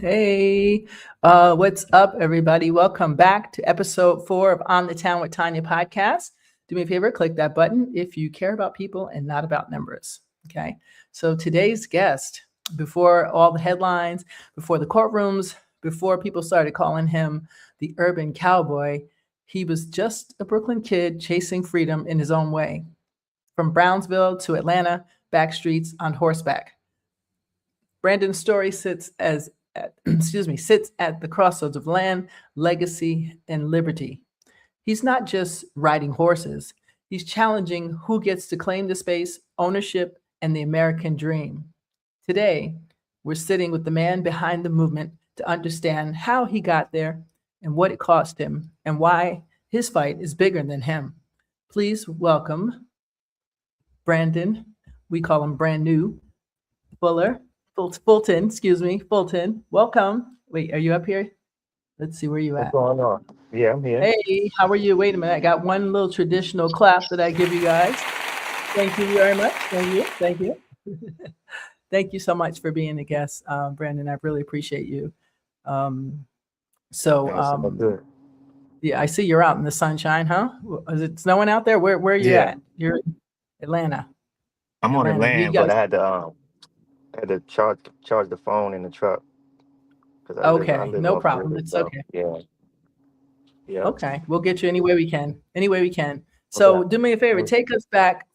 Hey, what's up, everybody? Welcome back to episode 4 of On the Town with Tanya podcast. Do me a favor, click that button if you care about people and not about numbers. Okay. So today's guest, before all the headlines, before the courtrooms, before people started calling him the Urban Cowboy, he was just a Brooklyn kid chasing freedom in his own way. From Brownsville to Atlanta, back streets on horseback. Brandon's story sits at the crossroads of land, legacy, and liberty. He's not just riding horses, he's challenging who gets to claim the space, ownership, and the American dream. Today, we're sitting with the man behind the movement to understand how he got there and what it cost him and why his fight is bigger than him. Please welcome Brandon. We call him Brannu Fuller. Fulton, excuse me, Fulton. Welcome. Wait, are you up here? Let's see where you What's at. going on? Yeah, I'm here. Hey, how are you? Wait a minute. I got one little traditional clap that I give you guys. Thank you very much. Thank you. Thank you. Thank you so much for being a guest, Brandon. I really appreciate you. Um, so, Thanks. I'm good. yeah, I see you're out in the sunshine, huh? Is it snowing out there? Where are you Yeah, at? You're in Atlanta. I'm on the Atlanta. You land, got but I had to charge the phone in the truck because I okay, live no off problem. grid. It's So okay. yeah, yeah. Okay, we'll get you any way we can. Any way we can. Okay. So do me a favor, Mm. take us back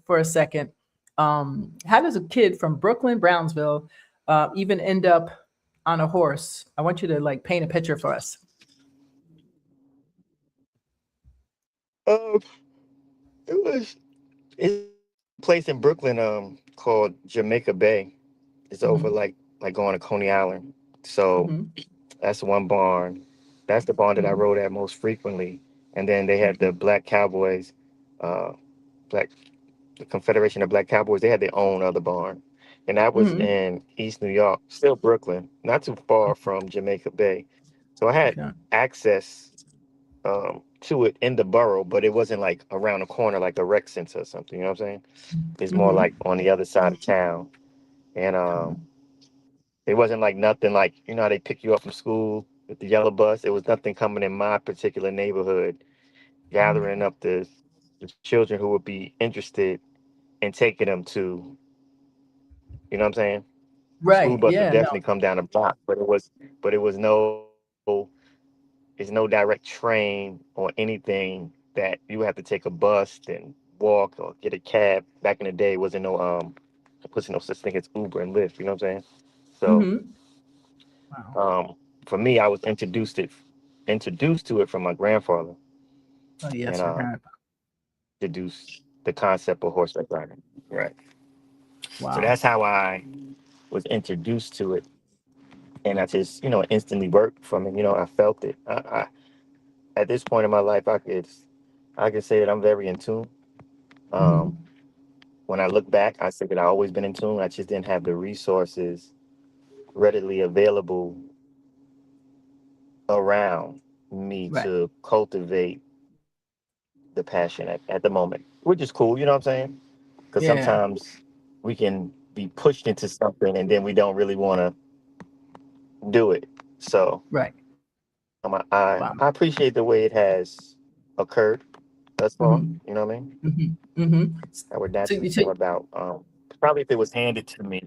for a second. How does a kid from Brooklyn, Brownsville, even end up on a horse? I want you to like paint a picture for us. Um, it's a place in Brooklyn called Jamaica Bay. It's over Hmm. like going to Coney Island. So Hmm. that's one barn. That's the barn that I Hmm. rode at most frequently. And then they had the Black Cowboys, uh, Black the Confederation of Black Cowboys. They had their own other barn, and that was Hmm. in East New York, still Brooklyn, not too far from Jamaica Bay. So I had Okay. access to it in the borough, but it wasn't like around the corner like a rec center or something. You know what I'm saying? It's more Hmm. like on the other side of town, and it wasn't like nothing like how they pick you up from school with the yellow bus. It was nothing coming in my particular neighborhood, gathering up the children who would be interested in taking them to, what I'm saying? The school Right. bus would Yeah. No. definitely come down the block, but it was it's no direct train or anything that you have to take a bus and walk or get a cab. Back in the day, it wasn't no such thing as Uber and Lyft. You know what I'm saying? So Hmm. Wow. for me, I was introduced to it from my grandfather, Oh and yes, your grandpa. introduced the concept of horseback riding. Right. So Wow. that's how I was introduced to it, and I just instantly worked from it. I felt it. At this point in my life, I could say that I'm very in tune. Um, Hmm. when I look back, I say that I always been in tune. I just didn't have the resources readily available around me Right. to cultivate the passion at the moment, which is cool. You know what I'm saying? Because Yeah. sometimes we can be pushed into something and then we don't really want to do it. So Right. I Wow. appreciate the way it has occurred thus far. Hmm. You know what I mean? Hmm. Hmm. I would So naturally you come take. about. Probably if it was handed to me,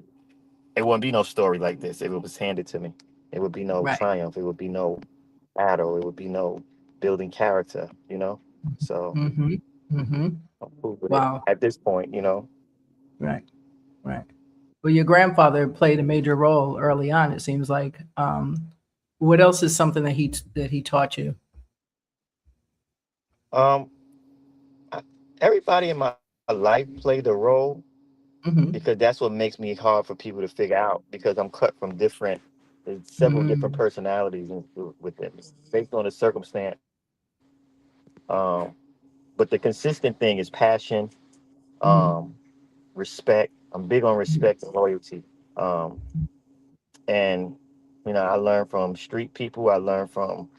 it wouldn't be no story like this. If it was handed to me, it would be no Right. triumph. It would be no battle. It would be no building character. So Hmm. Hmm. I'm cool with it Wow. at this point. Right. Right. Well, your grandfather played a major role early on. It seems like. What else is something that he taught you? Um, I- Everybody in my life played a role because Hmm. that's what makes me hard for people to figure out because I'm cut from there's several different Mm. personalities with them based on the circumstance. Um, but the consistent thing is passion, Hmm. um, respect. I'm big on respect and loyalty. Um, and I learned from street people. I learned from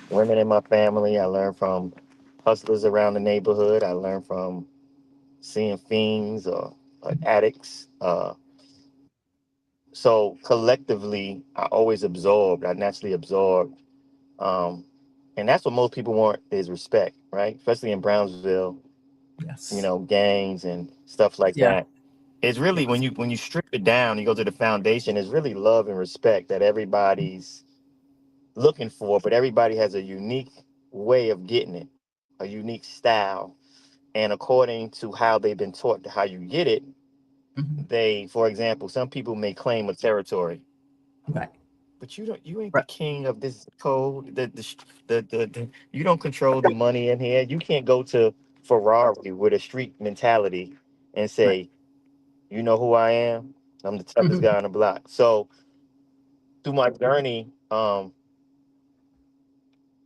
women in my family. I learned from hustlers around the neighborhood. I learned from seeing fiends or addicts. So collectively, I always absorbed. I naturally absorbed, um, and that's what most people want is respect, right? Especially in Brownsville, Yes. gangs and stuff like Yeah. that. It's really Yes. when you strip it down, you go to the foundation. It's really love and respect that everybody's looking for, but everybody has a unique way of getting it, a unique style, and according to how they've been taught how you get it, Mhm. for example, some people may claim a territory, Right. but you ain't the Right. king of this code. You don't control the money in here. You can't go to Ferrari with a street mentality and Right. say, you know who I am. I'm the toughest Mhm. guy on the block. So through my journey,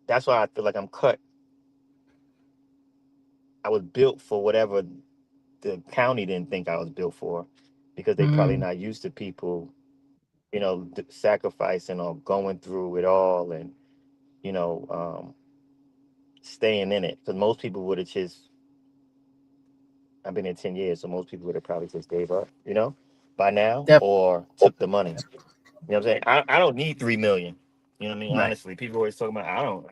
that's why I feel like I'm cut. I was built for whatever the county didn't think I was built for, because they probably Mm. not used to people, sacrificing or going through it all, and you know, um, staying in it. Because most people would have just. I've been in 10 years, so most people would have probably just gave up, by now, Yep. or took the money. You know what I'm saying? I don't need 3 million. You know what I mean? Right. Honestly, people always talk about I don't.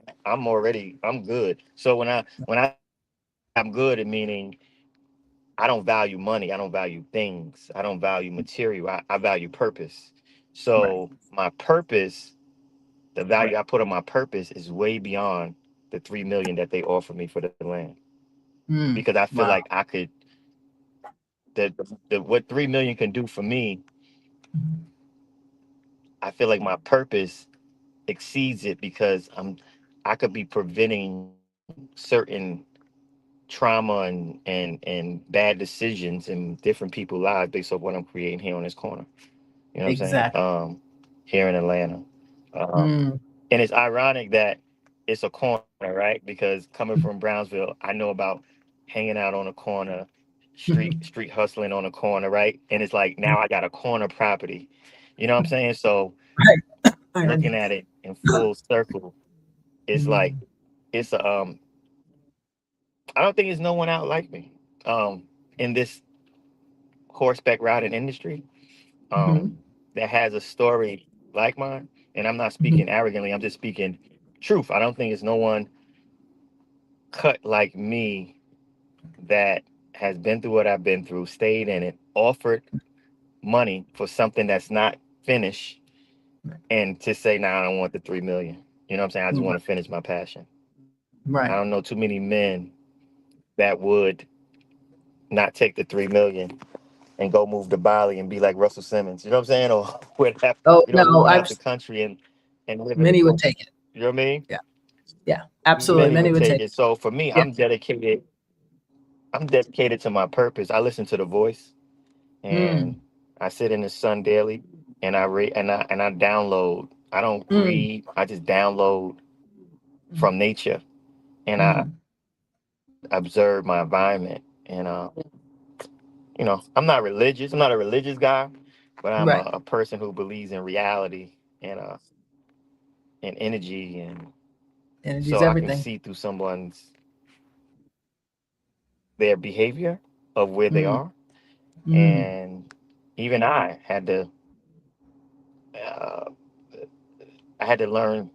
I'm good. So when I say I'm good, it meaning I don't value money. I don't value things. I don't value material. I value purpose. Right. So my purpose, the value I put on my purpose is way beyond the 3 million that they offer me for the land. Mm. Because I feel Wow. like I could the what 3 million can do for me, Mhm. I feel like my purpose exceeds it, because I could be preventing certain trauma and bad decisions in different people's lives based off what I'm creating here on this corner. You know what I'm saying? Exactly. Here in Atlanta. Um, Mm. and it's ironic that it's a corner, right? Because coming from Mhm. Brownsville, I know about hanging out on a corner, Mhm. street hustling on a corner, right? And it's like now I got a corner property. You know what I'm saying? So Right. looking Irony. at it in full circle, it's like Mm. it's a I don't think there's no one out like me in this horseback riding industry, um, Mhm. that has a story like mine. And I'm not Mhm. speaking arrogantly. I'm just speaking truth. I don't think there's no one cut like me that has been through what I've been through, stayed in it, offered money for something that's not finished, Right. and to say, "Nah, I don't want the 3 million." You know what I'm saying? I just want to finish my passion. I Right. don't know too many men that would not take the 3 million and go move to Bali and be like Russell Simmons. You know what I'm saying? Or would have, Oh no, moving I've out the country and live in the many would coast. take it. You know what I mean? Yeah. Yeah. Absolutely. Many Many would would take take it. it. So for me, Yeah. I'm dedicated to my purpose. I listen to the voice, Mm. and I sit in the sun daily, and I download. I don't Mm. read. I just download Mm. from nature, and I Mm. observe my environment. And I'm not religious. I'm not a religious guy, but I'm Right. a person who believes in reality and energy, and Energy's so I can everything. see through someone's their behavior of where they Mm. are. Mm. And even uh, I had to learn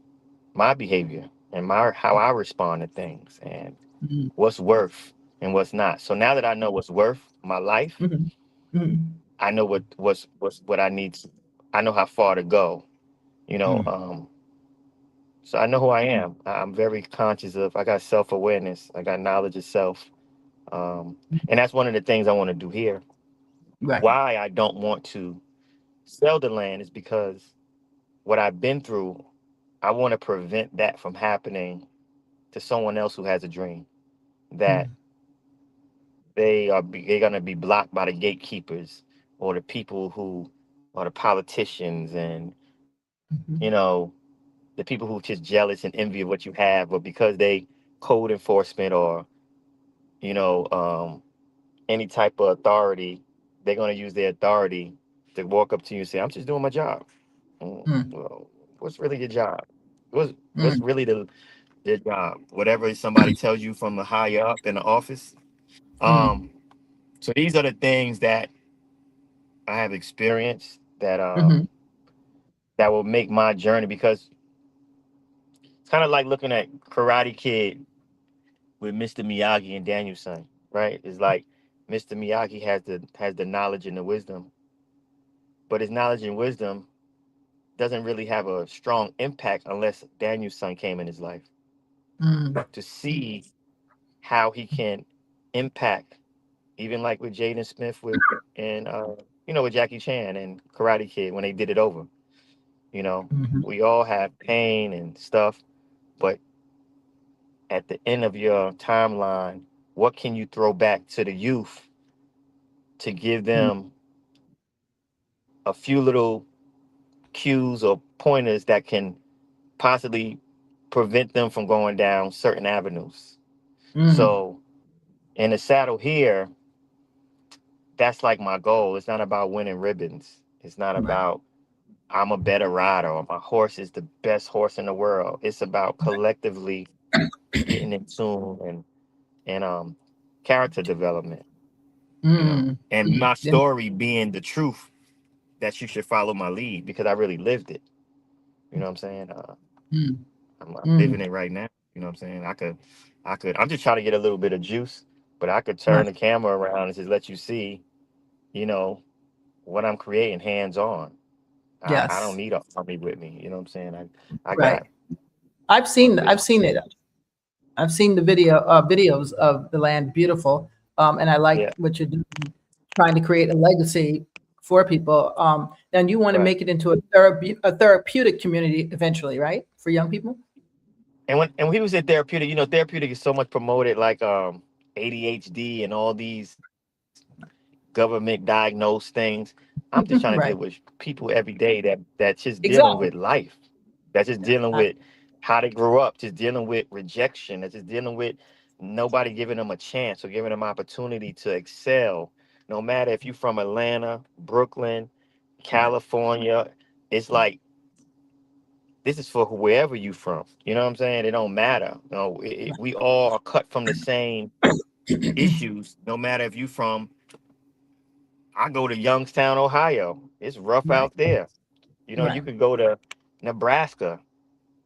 my behavior and my how I respond to things, and Mm. what's worth and what's not. So now that I know what's worth my life, Mhm. Mhm. I know what I need. I know how far to go. You know, Mm. so I know who I am. I'm very conscious of. I got self awareness. I got knowledge of self, and that's one of the things I want to do here. Right. Why I don't want to sell the land is because what I've been through. I want to prevent that from happening to someone else who has a dream, that Mm. they're gonna be blocked by the gatekeepers, or the people who are the politicians, and you Mhm. know the people who just jealous and envy of what you have, but because they code enforcement, or you know um, any type of authority, they're gonna use their authority to walk up to you and say, "I'm just doing my job." Mm. Well, what's really your job? What's Mm. really their job? Whatever somebody tells you from the higher up in the office. Mm. Um, so these are the things that I have experienced, that Hmm. that will make my journey, because it's kind of like looking at Karate Kid with Mr. Miyagi and Daniel-san, right? It's like Mr. Miyagi has the knowledge and the wisdom, but his knowledge and wisdom doesn't really have a strong impact unless Daniel-san came in his life Mm. to see how he can impact, even like with Jaden Smith with and with Jackie Chan and Karate Kid when they did it over. You know, Hmm. we all have pain and stuff, but at the end of your timeline, what can you throw back to the youth to give them a few little cues or pointers that can possibly prevent them from going down certain avenues? Mm. So in the saddle here, that's like my goal. It's not about winning ribbons. It's not Right. about I'm a better rider or my horse is the best horse in the world. It's about collectively getting in tune and character development, Mm. and my Then- story being the truth that you should follow my lead because I really lived it. You know what I'm saying? Mm. I'm living Mm. it right now. You know what I'm saying? I'm just trying to get a little bit of juice, but I could turn Right. the camera around and just let you see, you know, what I'm creating hands on. I don't Yes. need an army with me. You know what I'm saying? I Right. got I've this. seen it. I've seen the videos of the land, beautiful, and I like Yeah, what you're doing, trying to create a legacy for people. And you want to right. make it into a therapeutic community eventually, right, for young people? And when he was at therapeutic, therapeutic is so much promoted, like ADHD and all these government diagnosed things. I'm just trying to deal Right. with people every day that's just dealing Exactly. with life, that's just dealing Uh, with how they grew up, just dealing with rejection, that's just dealing with nobody giving them a chance or giving them opportunity to excel. No matter if you're from Atlanta, Brooklyn, right. California, it's like this is for wherever you from. You know what I'm saying? It don't matter. We all are cut from the same issues. No matter if you from, I go to Youngstown, Ohio. It's rough Right. out there. You Right. could go to Nebraska.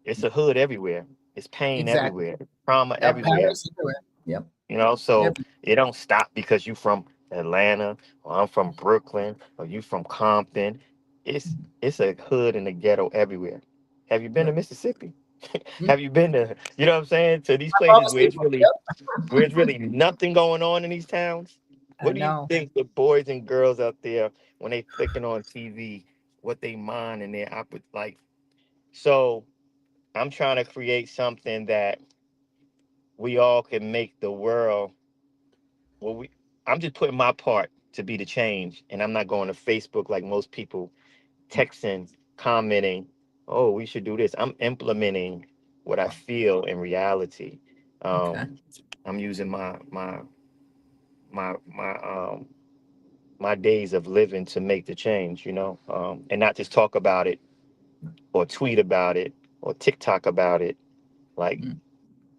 It's a hood everywhere. It's pain Exactly. everywhere. Trauma Yep. everywhere. Paris everywhere. Yep. So Every, it don't stop because you from Atlanta or I'm from Brooklyn or you from Compton. It's a hood and a ghetto everywhere. Have you been to right. Mississippi? Mm. Have you been to, what I'm saying, to these I places promise where it's people. really where it's really nothing going on in these towns? I What do you know. think the boys and girls out there when they flicking on TV, what they mind and their like? So I'm trying to create something that we all can make the world. Well, I'm just putting my part to be the change, and I'm not going to Facebook like most people, texting, commenting, "Oh, we should do this." I'm implementing what I feel in reality. Okay. Um, I'm using my my days of living to make the change, and not just talk about it or tweet about it or TikTok about it. Like Mm.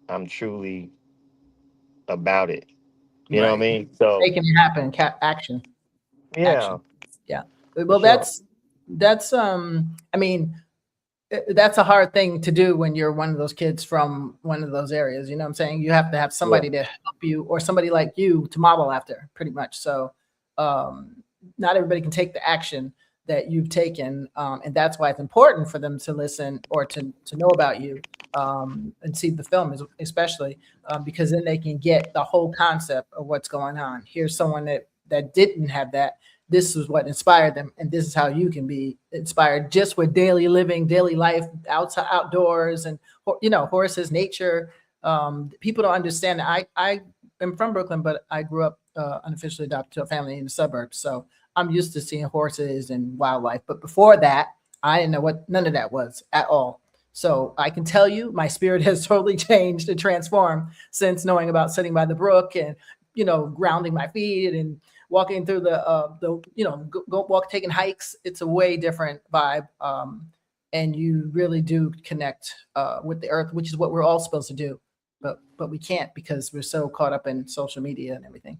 I'm truly about it. You know what I Right. mean? So Making it happen. Action. yeah, Action. Yeah. for Well, sure. that's I mean, that's a hard thing to do when you're one of those kids from one of those areas. You know what I'm saying? You have to have Yeah, somebody to help you or somebody like you to model after, pretty much. So, um, not everybody can take the action that you've taken, and that's why it's important for them to listen or to know about you, and see the film, especially, because then they can get the whole concept of what's going on. Here's someone that didn't have that. This is what inspired them, and this is how you can be inspired just with daily living, daily life, outside, outdoors, and horses, nature. People don't understand that. I am from Brooklyn, but I grew up unofficially adopted to a family in the suburbs, so I'm used to seeing horses and wildlife. But before that, I didn't know what none of that was at all. So I can tell you, my spirit has totally changed and transformed since knowing about sitting by the brook and grounding my feet and walking through the go walk, taking hikes. It's a way different vibe, and you really do connect with the earth, which is what we're all supposed to do, but we can't because we're so caught up in social media and everything.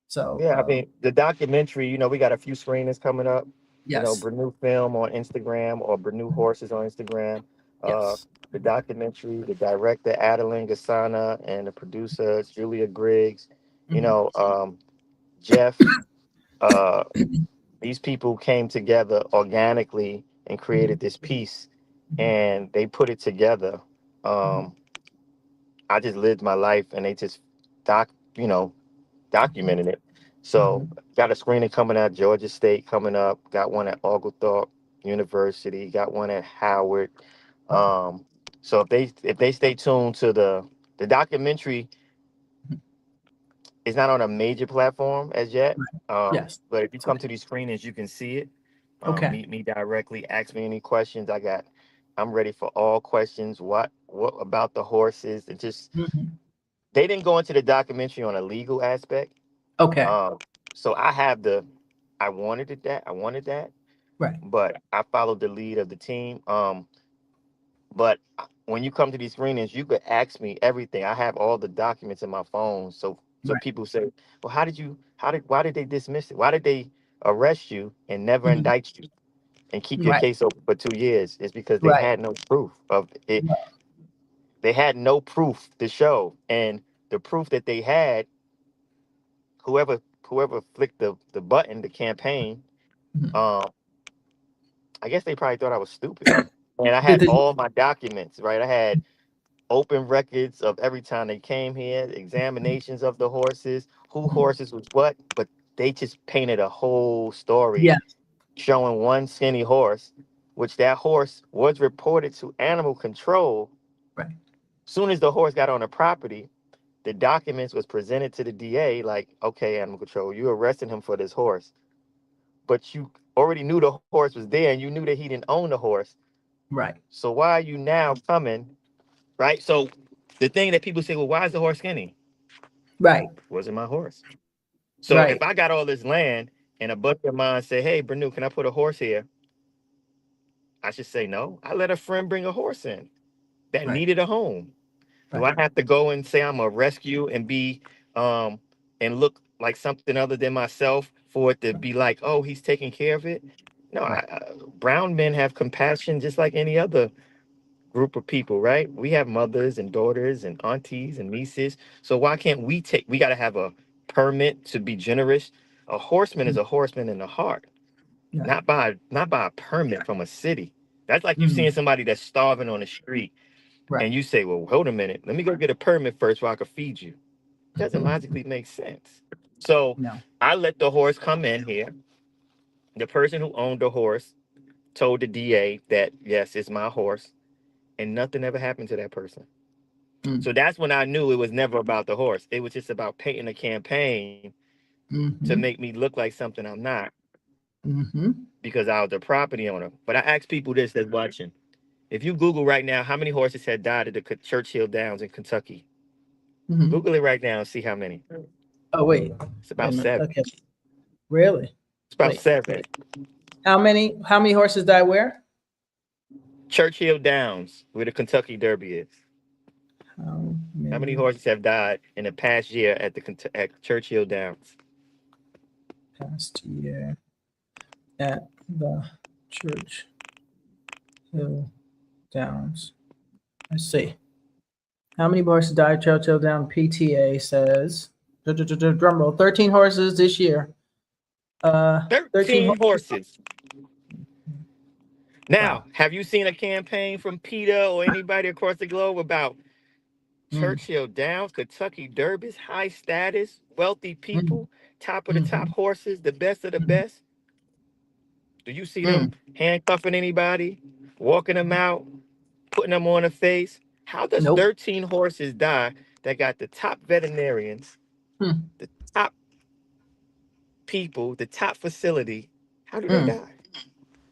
So yeah. I mean, the documentary. We got a few screenings coming up. Yes. Brannu Film on Instagram or Brannu Horses on Instagram. Uh, Yes. the documentary, the director Adeline Gasana, and the producer Julia Griggs. You Mhm. know, Jeff. Uh, these people came together organically and created Mhm. this piece, Mhm. and they put it together. Mhm. Um, I just lived my life, and they just doc, you know, Mhm. documenting it. So Mhm. got a screening coming at Georgia State coming up. Got one at Oglethorpe University. Got one at Howard. Wow. Um, so if they stay tuned to the documentary, Mhm. is not on a major platform as yet. Right. Yes. But if you So, come to these screenings, you can see it. okay. Meet me directly. Ask me any questions. I'm ready for all questions. What about the horses? And just Mhm. they didn't go into the documentary on a legal aspect. Okay. Um, so I have the I wanted it that I wanted that, Right. but I followed the lead of the team. But when you come to these screenings, you could ask me everything. I have all the documents in my phone. So Right. people say, well, why did they dismiss it? Why did they arrest you and never Mhm. indict you and keep your Right. case open for 2 years? It's because they Right. had no proof of it. Right. They had no proof to show, and the proof that they had, whoever flicked the button, the campaign, Mhm. um, I guess they probably thought I was stupid. And I Did had they? all my documents, right? I had open records of every time they came here, examinations of the horses, who Mhm. horses was what, but they just painted a whole story Yeah. showing one skinny horse, which that horse was reported to animal control. Right. Soon as the horse got on the property, the documents was presented to the DA like, okay, animal control, you arrested him for this horse, but you already knew the horse was there and you knew that he didn't own the horse. Right. So why are you now coming, right? So the thing that people say, well, why is the horse skinny? Right. Wasn't my horse. So if Right. I got all this land and a buddy of mine say, hey, Brannu, can I put a horse here? I should say no. I let a friend bring a horse in that Right. needed a home. Do Right. I have to go and say I'm a rescue and be um and look like something other than myself for it to be like, oh, he's taking care of it? No, Right. brown men have compassion just like any other group of people, right? We have mothers and daughters and aunties and nieces. So why can't we got to have a permit to be generous. A horseman is Mhm. a horseman in the heart, Right. not by a permit from a city. That's like you seeing Mhm. somebody that's starving on the street Right. and you say, well, hold a minute, let me go get a permit first so I can feed you. Doesn't Mhm. logically make sense. So No. I let the horse come in here. The person who owned the horse told the DA that yes, it's my horse, and nothing ever happened to that person. Mm. So that's when I knew it was never about the horse. It was just about painting a campaign to make Mhm. me look like something I'm not Mhm. because I was a property owner. But I ask people this that's watching. If you Google right now how many horses had died at the Churchill Downs in Kentucky, Mhm. Google it right now and see how many. Oh, wait. It's Wait a about minute. seven. Okay. Really? It's about Wait. seven. How many horses died where? Churchill Downs, where the Kentucky Derby is. How How many many horses have died in the past year at at Churchill Downs? past year at the Church Hill Downs? Let's see. How many horses died at Churchill Down? PTA says. Drum roll. 13 horses this year. 13 13 horses. horses. Now, Wow. have you seen a campaign from PETA or anybody across the globe about Mm, Churchill Downs, Kentucky Derbies, high status, wealthy mm, people, top of the top mhm, horses, the best of the mm, best? Do you see them mm. handcuffing anybody, walking them out, putting them on a face? How does Nope. 13 horses die that got the top veterinarians, Mm, the top people, the top facility? How do they mm, die?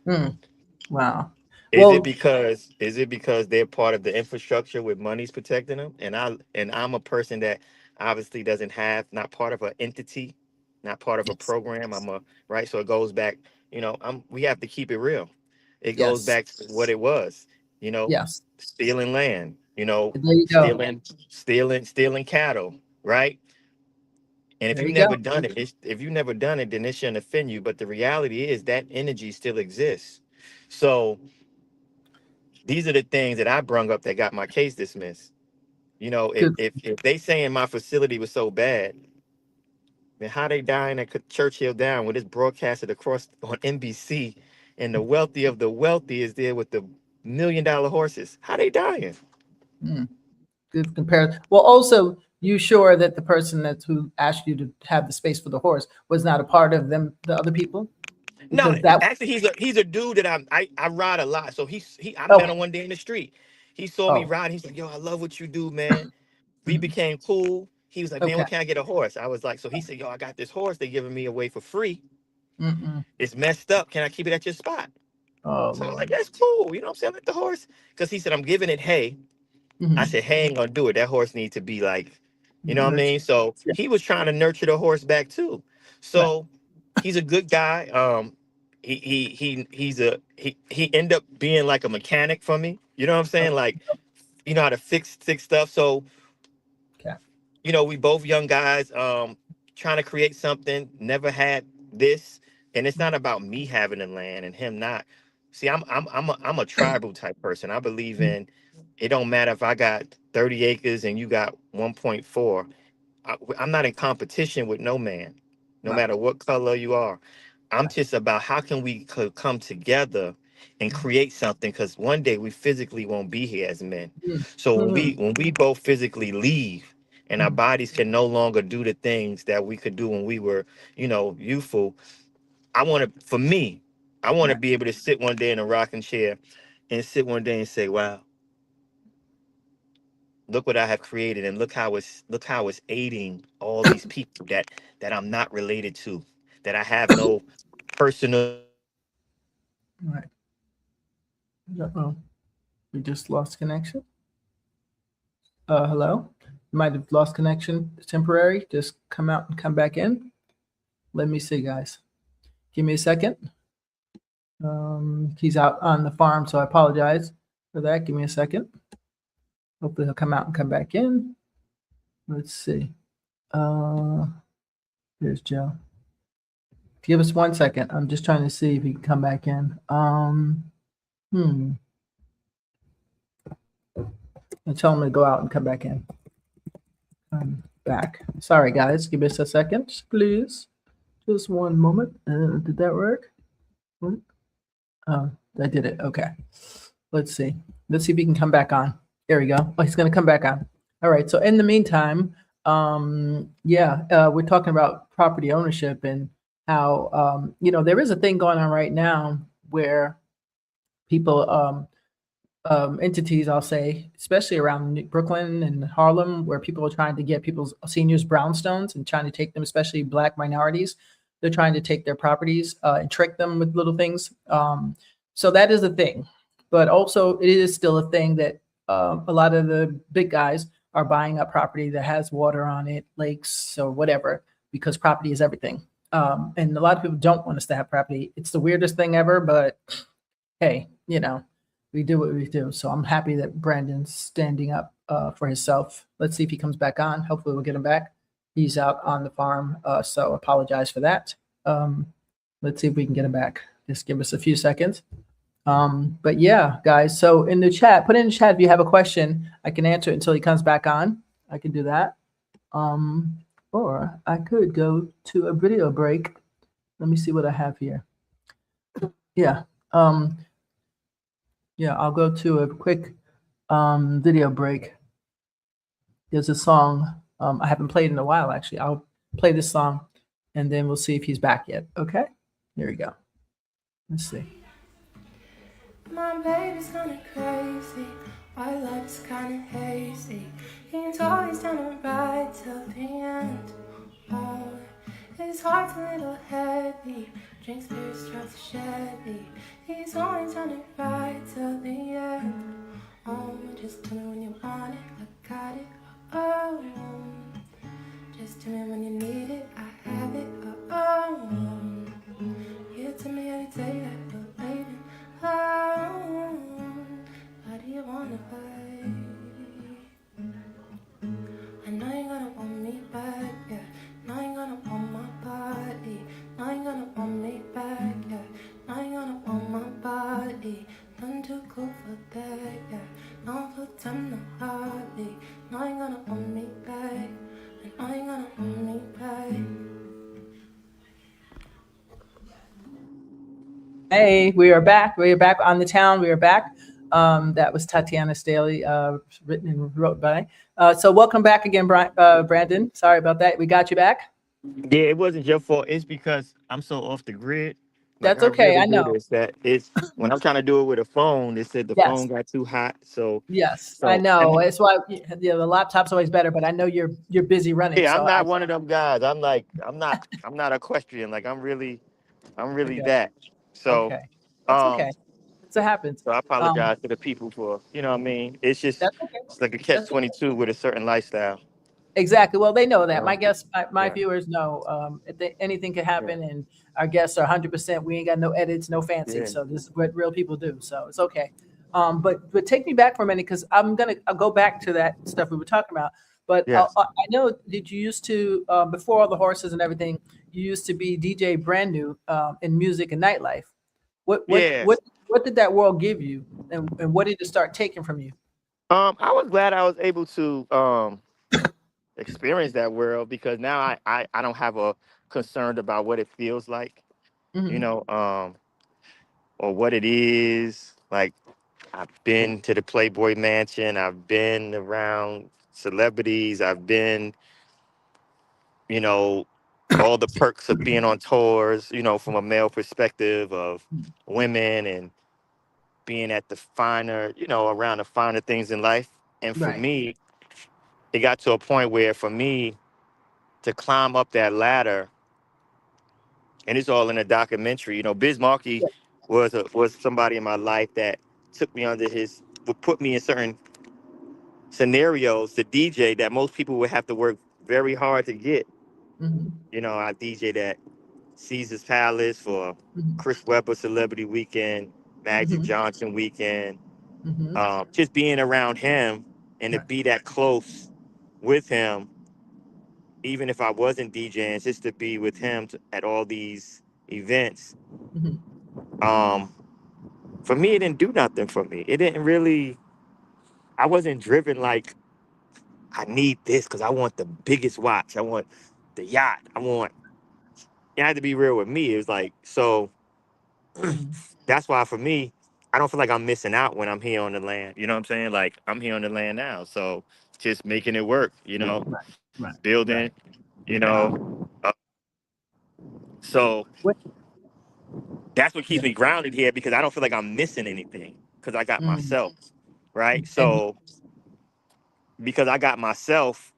mm. Wow. Is it Well, because they're part of the infrastructure with money's protecting them? I'm a person that obviously doesn't have not part of an entity, not part of a yes. program. I'm a right. So it goes back, we have to keep it real. It goes Yes. back to what it was, Yes. stealing land, There you go. stealing cattle, right? And if There you've you go. never done it, if you've never done it, then it shouldn't offend you. But the reality is that energy still exists. So these are the things that I brung up that got my case dismissed. You know, Good. if they saying my facility was so bad, then how they dying at Churchill Down when it's broadcasted across on NBC, and the wealthy of the wealthy is there with the $1 million horses? How they dying? Mm, good comparison. Well, also, you sure that the person who asked you to have the space for the horse was not a part of them, the other people? No, Because that. actually, he's a dude that I ride a lot. So I met Okay. him one day in the street. He saw me Oh. ride. He's like, "Yo, I love what you do, man." We Mhm. became cool. He was like, "Man, Okay. what can I get a horse?" I was like, so he said, "Yo, I got this horse. They giving me away for free. Mm-mm. It's messed up. Can I keep it at your spot?" Oh So I'm like, Lord. "That's cool. You know what I'm saying? Let the horse." Because he said, "I'm giving it hay." I Hmm. said, "Hay ain't gonna do it. That horse needs to be like, you know what I Nurture. mean?" So Yeah. he was trying to nurture the horse back too. Right. So he's a good guy. He ended up being like a mechanic for me. You know what I'm Oh, saying? Like, you know how to fix stuff. So okay. we both young guys, trying to create something, never had this. And it's not about me having the land and him not. See, I'm a tribal type person. I believe Mhm. in, it don't matter if I got 30 acres and you got 1.4. I'm not in competition with no man, no Right. matter what color you are. I'm Right. just about how can we come together and Mhm. create something, because one day we physically won't be here as men. Mhm. So when we Mhm. when we both physically leave and our Mhm. bodies can no longer do the things that we could do when we were, youthful, for me, I want to Right. be able to sit one day in a rocking chair and sit one day and say, wow, look what I have created, and look how it's aiding all these people that I'm not related to, that I have no personal. Right. Uh-oh. We just lost connection. Hello? You might have lost connection temporary. Just come out and come back in. Let me see, guys. Give me a second. He's out on the farm, so I apologize for that. Give me a second. Hopefully he'll come out and come back in. Let's see. Uh, Here's Joe. Give us 1 second. I'm just trying to see if he can come back in. Hmm. I'll tell him to go out and come back in. I'm back. Sorry, guys. Give us a second, please. Just one moment. Did that work? What? Oh, I did it. Okay. Let's see. Let's see if he can come back on. There we go. Oh, he's going to come back on. All right. So in the meantime, we're talking about property ownership and how there is a thing going on right now where people entities, I'll say, especially around Brooklyn and Harlem, where people are trying to get people's seniors brownstones and trying to take them, especially Black minorities. They're trying to take their properties and trick them with little things. So that is a thing. But also, it is still a thing that a lot of the big guys are buying up property that has water on it, lakes or whatever, because property is everything. And a lot of people don't want us to have property. It's the weirdest thing ever, but hey, we do what we do. So I'm happy that Brandon's standing up for himself. Let's see if he comes back on. Hopefully, we'll get him back. He's out on the farm, so apologize for that. Um, let's see if we can get him back. Just give us a few seconds. But yeah, guys. So in the chat, put in the chat if you have a question. I can answer it until he comes back on. I can do that. Um, or I could go to a video break. Let me see what I have here. Yeah. Um, Yeah, I'll go to a quick video break. There's a song I haven't played in a while, actually. I'll play this song and then we'll see if he's back yet. Okay? Here we go. Let's see. My baby's kinda crazy. My life's kinda hazy. He's always down to ride till the end. Oh, his heart's a little heavy. Drinks beers, drives a Chevy. He's always down to ride till the end. Oh, just tell me when you want it, I got it. Oh, just tell me when you need it, I have it. Oh, you tell me every day that you're waiting. Oh, why do you wanna fight? I know you're gonna want me back, yeah. Know you're Hey, we are back. We are back on the town. We are back. That was Tatiana Staley, written and wrote by. So welcome back again, Brandon. Sorry about that. We got you back. Yeah, it wasn't your fault. It's because I'm so off the grid. Like That's I okay. really I do know. this. That it's when I'm trying to do it with a phone. It said the Yes. phone got too hot. So, Yes. I so know. and It's why the laptop's always better. But I know you're busy running. yeah, So I'm not one of them guys. I'm not equestrian. Like I'm I really got that. you. So, Okay. That's um, okay. It's, it happens. so I Um, apologize to the people for what I mean. that's okay. It's like a catch That's okay. 22 with a certain lifestyle. Exactly. Well, they know You that. My know? guests, my Yeah, viewers know anything can yeah, happen, and our guests are 100%. We ain't got no edits, no fancy. yeah, So this is what real people do. So it's okay. But take me back for a minute because I'll go back to that stuff we were talking about. But yes, I know that you used to before all the horses and everything, you used to be DJ Brannu in music and nightlife. What what yeah. what what did that world give you, and what did it start taking from you? I was glad I was able to experience that world because now I don't have a concern about what it feels like, you Hmm. know, or what it is. Like I've been to the Playboy Mansion, I've been around celebrities, I've been, you know, all the perks of being on tours, from a male perspective of women and being at the finer, around the finer things in life. And for Right. me, it got to a point where for me to climb up that ladder, and it's all in a documentary. Biz Markie Yeah. was somebody in my life that took me under his, would put me in certain scenarios to DJ that most people would have to work very hard to get. Hmm. I DJ'd at Caesar's Palace for Hmm. Chris Webber Celebrity Weekend, Magic Hmm. Johnson Weekend. Hmm. Just being around him and to Right. be that close with him, even if I wasn't DJing, just to be with him at all these events. Hmm. Um, for me, it didn't do nothing for me. It didn't really. I wasn't driven like I need this because I want the biggest watch. I want the yacht. I want. It had to be real with me. It was like so. Hmm. That's why for me, I don't feel like I'm missing out when I'm here on the land. You know what I'm saying? Like I'm here on the land now, so just making it work. Right. Right. Building. Right. You know, uh, so What? that's what keeps Yeah. me grounded here because I don't feel like I'm missing anything because I got Mm. myself, right? And So because I got myself,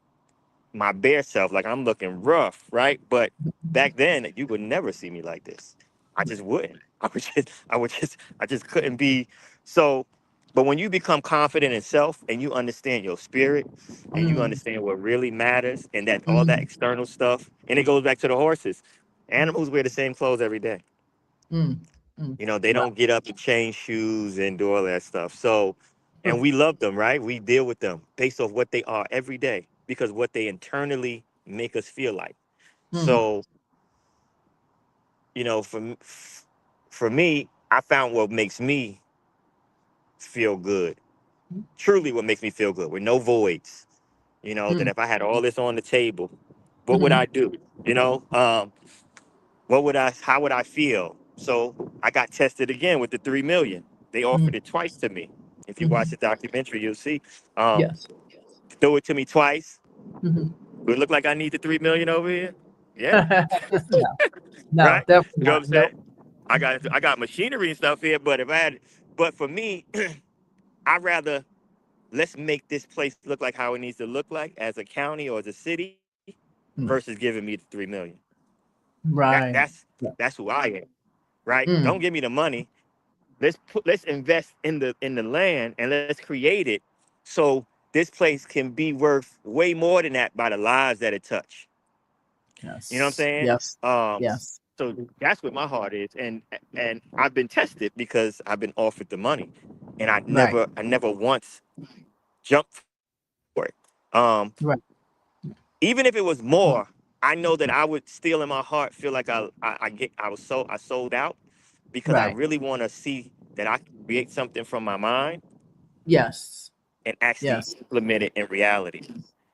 my bare self, like I'm looking rough, right? But back then, you would never see me like this. I just wouldn't. I just couldn't be. So, but when you become confident in self and you understand your spirit and you mm, understand what really matters and that all that mm, external stuff, and it goes back to the horses. Animals wear the same clothes every day. mm, mm. They Right. don't get up and change shoes and do all that stuff. So, and True. we love them, right? We deal with them based off what they are every day because what they internally make us feel like. Mm, So, for me, I found what makes me feel good. Truly, what makes me feel good with no voids. That mm, if I had all this on the table, what would mm, I do? How would I feel? So I got tested again with the 3 million. They mm, offered it twice to me. If you watch mm. the documentary, you'll see. Um, Yes. threw it to me twice. Hmm. Do it look like I need the 3 million over here? Yeah. No. No. Right? Definitely You know what not. I'm Nope. saying? I got machinery and stuff here, but for me, I'd rather let's make this place look like how it needs to look like as a county or as a city Mm. versus giving me the 3 million. That Right. that's Yeah. that's who I am. Right? Mm, Don't give me the money. Let's invest in the land and let's create it so this place can be worth way more than that by the lives that it touch. You know what I'm yes. saying? Yes. Yes. So that's what my heart is, and I've been tested because I've been offered the money, and Right. I never once jumped for it. Right. Even if it was more, I know that I would still in my heart feel like I sold out because I Right. really want to see that I can create something from my mind Yes. and actually Yes. implement it in reality.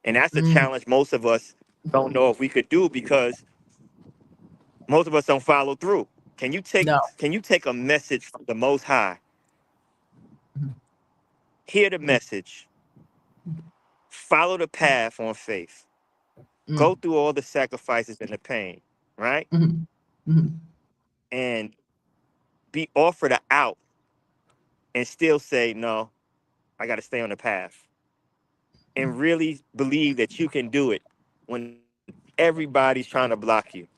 And that's a Mm, challenge most of us don't know if we could do because most of us don't follow through. No. can you take a message from the Most High, Mhm. hear the message, follow the path on faith, go Mm. through all the sacrifices and the pain, right? Mhm. Mhm. And be offered a out and still say, no, I got to stay on the path, and really believe that you can do it when everybody's trying to block you.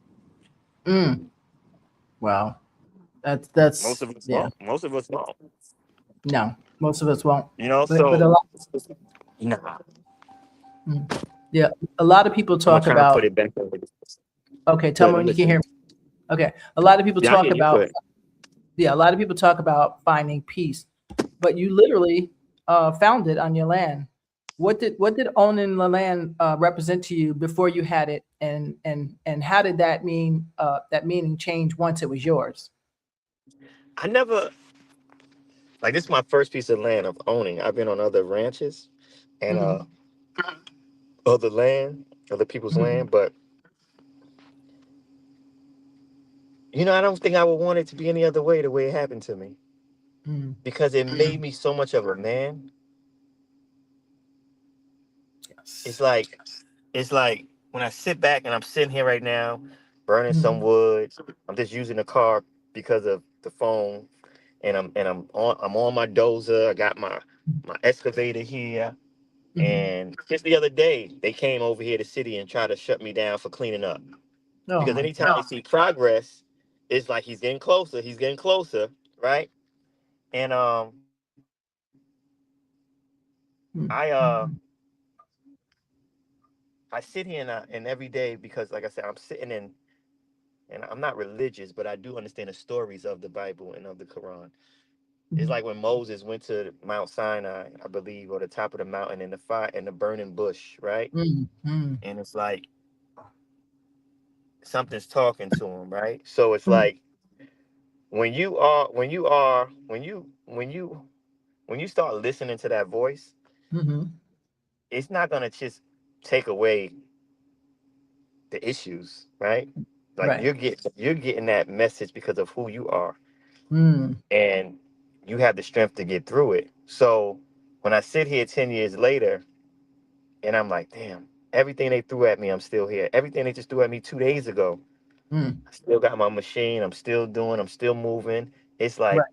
Mm. Wow. That's Most of us yeah. won't. Most of us won't. No, most of us won't. You know, But a so lot. nah, Mm. Yeah, a lot of people I'm gonna talk try and put about. it back over. Okay, tell me Good, I'm when you can listening. hear me. Okay, a lot of people Yeah, I talk hear you. about. Good. Yeah, a lot of people talk about finding peace, but you literally found it on your land. What did owning the land represent to you before you had it, and how did that meaning change once it was yours? I never like this is my first piece of land of owning. I've been on other ranches and Hmm. other land, other people's Hmm. land, but I don't think I would want it to be any other way the way it happened to me Hmm. because it made me so much of a man. It's Yes. like it's like when I sit back and I'm sitting here right now, burning some Hmm. wood. I'm just using the car because of the phone, and I'm on my dozer. I got my excavator here, Hmm. and just the other day they came over here to the city and tried to shut me down for cleaning up Oh because my anytime they see progress, it's like he's getting closer. He's getting closer, right? And God. I I sit here and every day because like I said, I'm sitting in. And I'm not religious, but I do understand the stories of the Bible and of the Quran. It's Hmm. like when Moses went to Mount Sinai, I believe, or the top of the mountain in the fire in the burning bush, right? Hmm. Hmm. And it's like something's talking to him, right? So it's Hmm. like when you start listening to that voice, Hmm. it's not gonna just take away the issues, right? Like Right. you're getting that message because of who you are, Mm. and you have the strength to get through it. So when I sit here 10 years later and I'm like, damn, everything they threw at me, I'm still here. Everything they just threw at me 2 days ago, Mm. I still got my machine. I'm still moving. It's like, Right.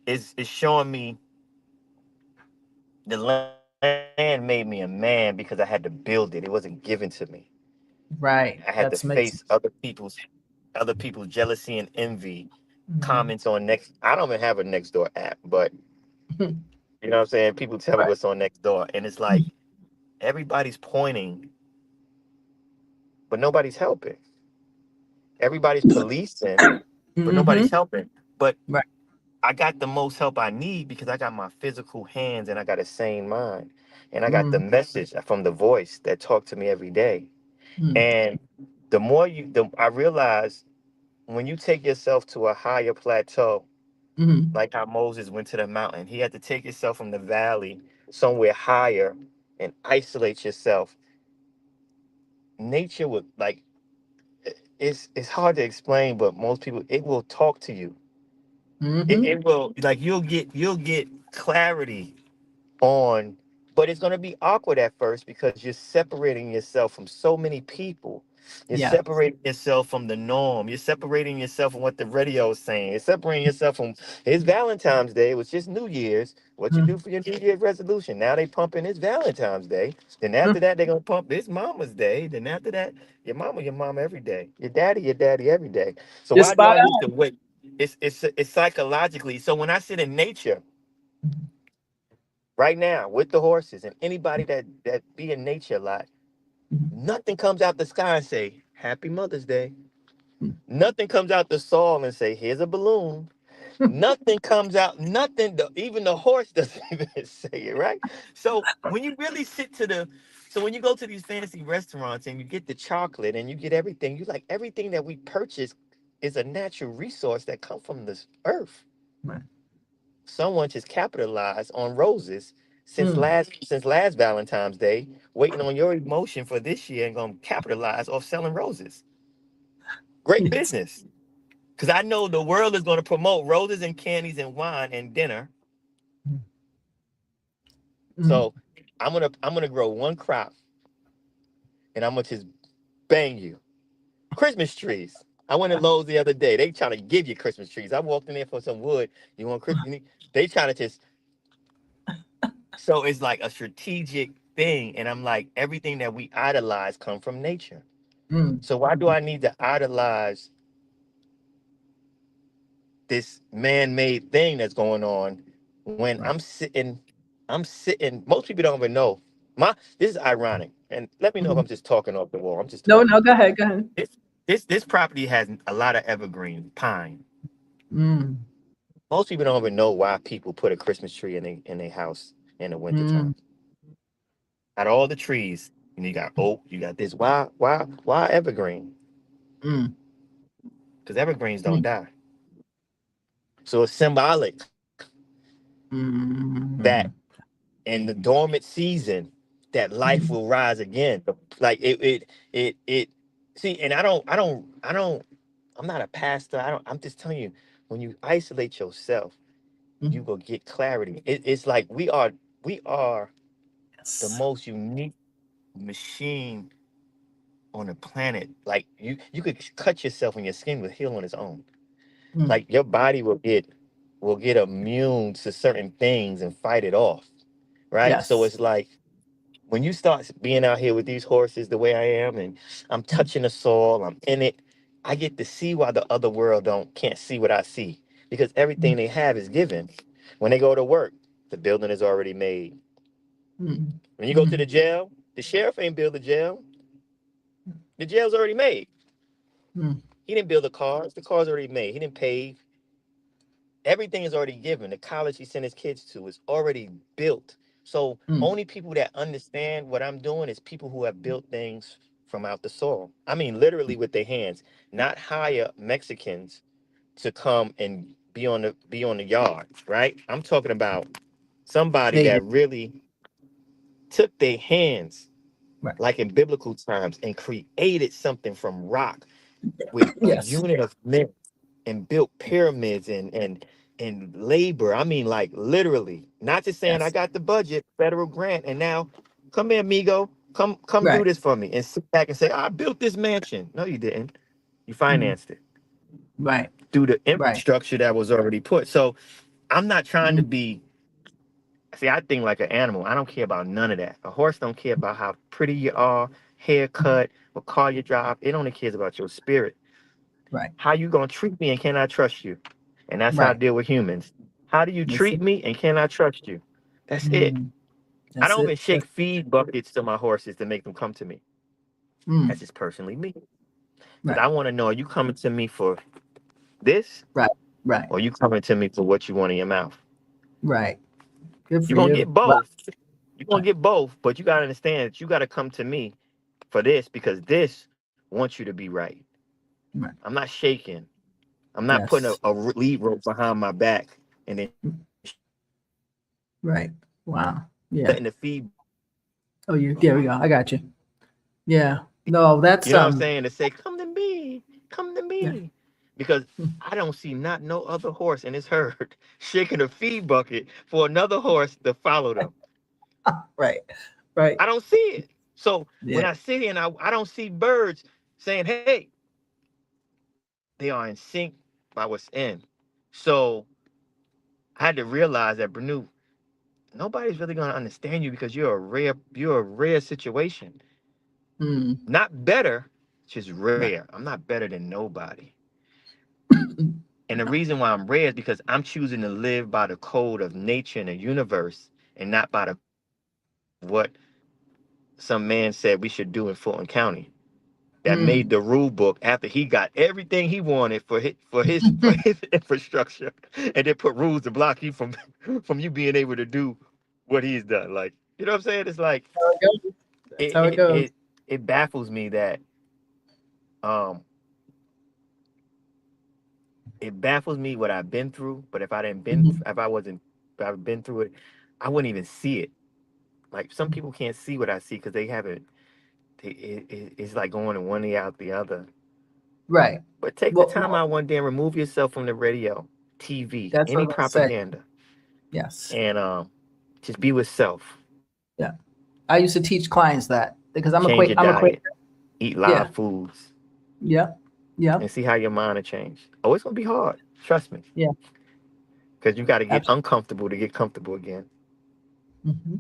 it's showing me the land made me a man because I had to build it. It wasn't given to me. I Right. had to That's face makes. other people's jealousy and envy, Hmm. comments on next. I don't even have a Nextdoor app, but you know what I'm saying? People tell me Right. what's on Nextdoor, and it's like everybody's pointing, but nobody's helping. Everybody's policing, but Hmm. nobody's helping. But Right. I got the most help I need because I got my physical hands and I got a sane mind. And I got the Mm. message from the voice that talked to me every day. Mm. And I realize when you take yourself to a higher plateau, Hmm. like how Moses went to the mountain, he had to take himself from the valley somewhere higher and isolate yourself. Nature would like it's hard to explain, but most people it will talk to you. Hmm. It will like you'll get clarity on, but it's going to be awkward at first because you're separating yourself from so many people. You're Yeah. separating yourself from the norm. You're separating yourself from what the radio is saying. You're separating yourself from it's Valentine's Day. It was just New Year's. What you do Mm. for your New Year's resolution? Now they pumping it's Valentine's Day. Then after that they're gonna pump it's Mama's Day. Then after that, your mama every day. Your daddy every day. So You're why do spot I need on. to wait? It's psychologically. So when I sit in nature right now with the horses and anybody that be in nature a lot, Mhm. nothing comes out the sky and say Happy Mother's Day. Nothing comes out the soil and say here's a balloon. Nothing comes out. Nothing. Even the horse doesn't even say it, right? So when you really so when you go to these fancy restaurants and you get the chocolate and you get everything, you like everything that we purchase is a natural resource that come from this earth. Right. Someone just capitalized on roses Mm. since last Valentine's Day, waiting on your emotion for this year and gonna capitalize off selling roses. Great Yes. business. Because I know the world is going to promote roses and candies and wine and dinner. Mm. So I'm gonna grow one crop and I'm gonna just bang you. Christmas trees. I went to Lowe's the other day. They trying to give you Christmas trees. I walked in there for some wood. You want Christmas? They trying to just. So it's like a strategic thing, and I'm like, everything that we idolize come from nature. Mm. So why do I need to idolize this man-made thing that's going on when Right. I'm sitting. Most people don't even know. This is ironic, and let me know if Mhm. I'm just talking off the wall. I'm just No, talking. no, go ahead, go ahead. This this property has a lot of evergreen pine. Mm. Most people don't even know why people put a Christmas tree in their house in the Mm. wintertime. Out of all the trees, you got oak, you got this. Why evergreen? Mm. Because evergreens don't Mm. die. So it's symbolic that Mm. in the dormant season, that life Mm. will rise again. Like it. See, and I'm not a pastor. I'm just telling you, when you isolate yourself, you Mm. will get clarity. It's like we are the Yes. most unique machine on the planet. Like you could cut yourself and your skin will heal on its own. Mm. Like your body will get immune to certain things and fight it off. Right? So Yes. it's like when you start being out here with these horses the way I am and I'm Mm. touching the soil, I'm in it, I get to see why the other world can't see what I see. Because everything Mm. they have is given. When they go to work, the building is already made. Mm. When you go to Mm. the jail, the sheriff ain't build the jail. The jail's already made. Mm. He didn't build the cars. The car's already made. He didn't pave. Everything is already given. The college he sent his kids to is already built. So Mm. only people that understand what I'm doing is people who have built things from out the soil. I mean, literally with their hands, not hire Mexicans to come and be on the yard, right? I'm talking about somebody Made that it. really took their hands, Right. like in biblical times, and created something from rock with a Yes. unit of men and built pyramids and labor. I mean, like literally, not just saying I Yes. got the budget, federal grant, and now come here, amigo, come do Right. this for me, and sit back and say I built this mansion. No, you didn't. You Mm. financed it Right. through the Right. infrastructure that was already put. So I'm not trying to Mm. be. See, I think like an animal. I don't care about none of that. A horse don't care about how pretty you are, haircut, what car you drive. It only cares about your spirit. Right. How you gonna treat me and can I trust you? And that's how I Right. deal with humans. How do you That's treat it. me and can I trust you? That's it. Mm. I That's don't it. even shake feed buckets to my horses to make them come to me. That's Mm. just personally me. Because Right. I want to know, are you coming to me for this Right. Right. or are you coming to me for what you want in your mouth? Right. Good for You're gonna you. get Well, both. You're gonna get both, but you gotta understand that you gotta come to me for this because this wants you to be right. right. I'm not shaking. I'm not putting Yes. a lead rope behind my back and then Right. Wow. Yeah. letting the feed. Oh, you. There we go. I got you. Yeah. No, You that's know what I'm saying? To say, come to Yeah. me. Because Mm. I don't see not no other horse in this herd shaking a feed bucket for another horse to follow them. Right. Right. I don't see it. So Yeah. when I sit here and I don't see birds saying, hey, they are in sync by what's in. So I had to realize that Brannu, nobody's really gonna understand you because you're a rare situation. Mm. Not better, just Right. rare. I'm not better than nobody. And the reason why I'm rare is because I'm choosing to live by the code of nature and the universe and not by what some man said we should do in Fulton County. That made Mm. the rule book after he got everything he wanted for his infrastructure and then put rules to block you from you being able to do what he's done. Like, you know what I'm saying? It's like How it goes. That's it how it it goes. it, it baffles me that um it baffles me what I've been through, but Mhm. if I've been through it, I wouldn't even see it. Like some people can't see what I see because they haven't. It's like going in one ear out the other. Right. But take the Well, time out one day and remove yourself from the radio, TV, that's what any I'm gonna say. propaganda, Yes. and just be with self. Yeah. I used to teach clients that because Change your I'm a Quaker. diet, eat Yeah. live foods, Yeah. Yeah. and see how your mind will change. Oh, it's gonna be hard. Trust me, Yeah. because you got to get Absolutely. uncomfortable to get comfortable again. Hmm.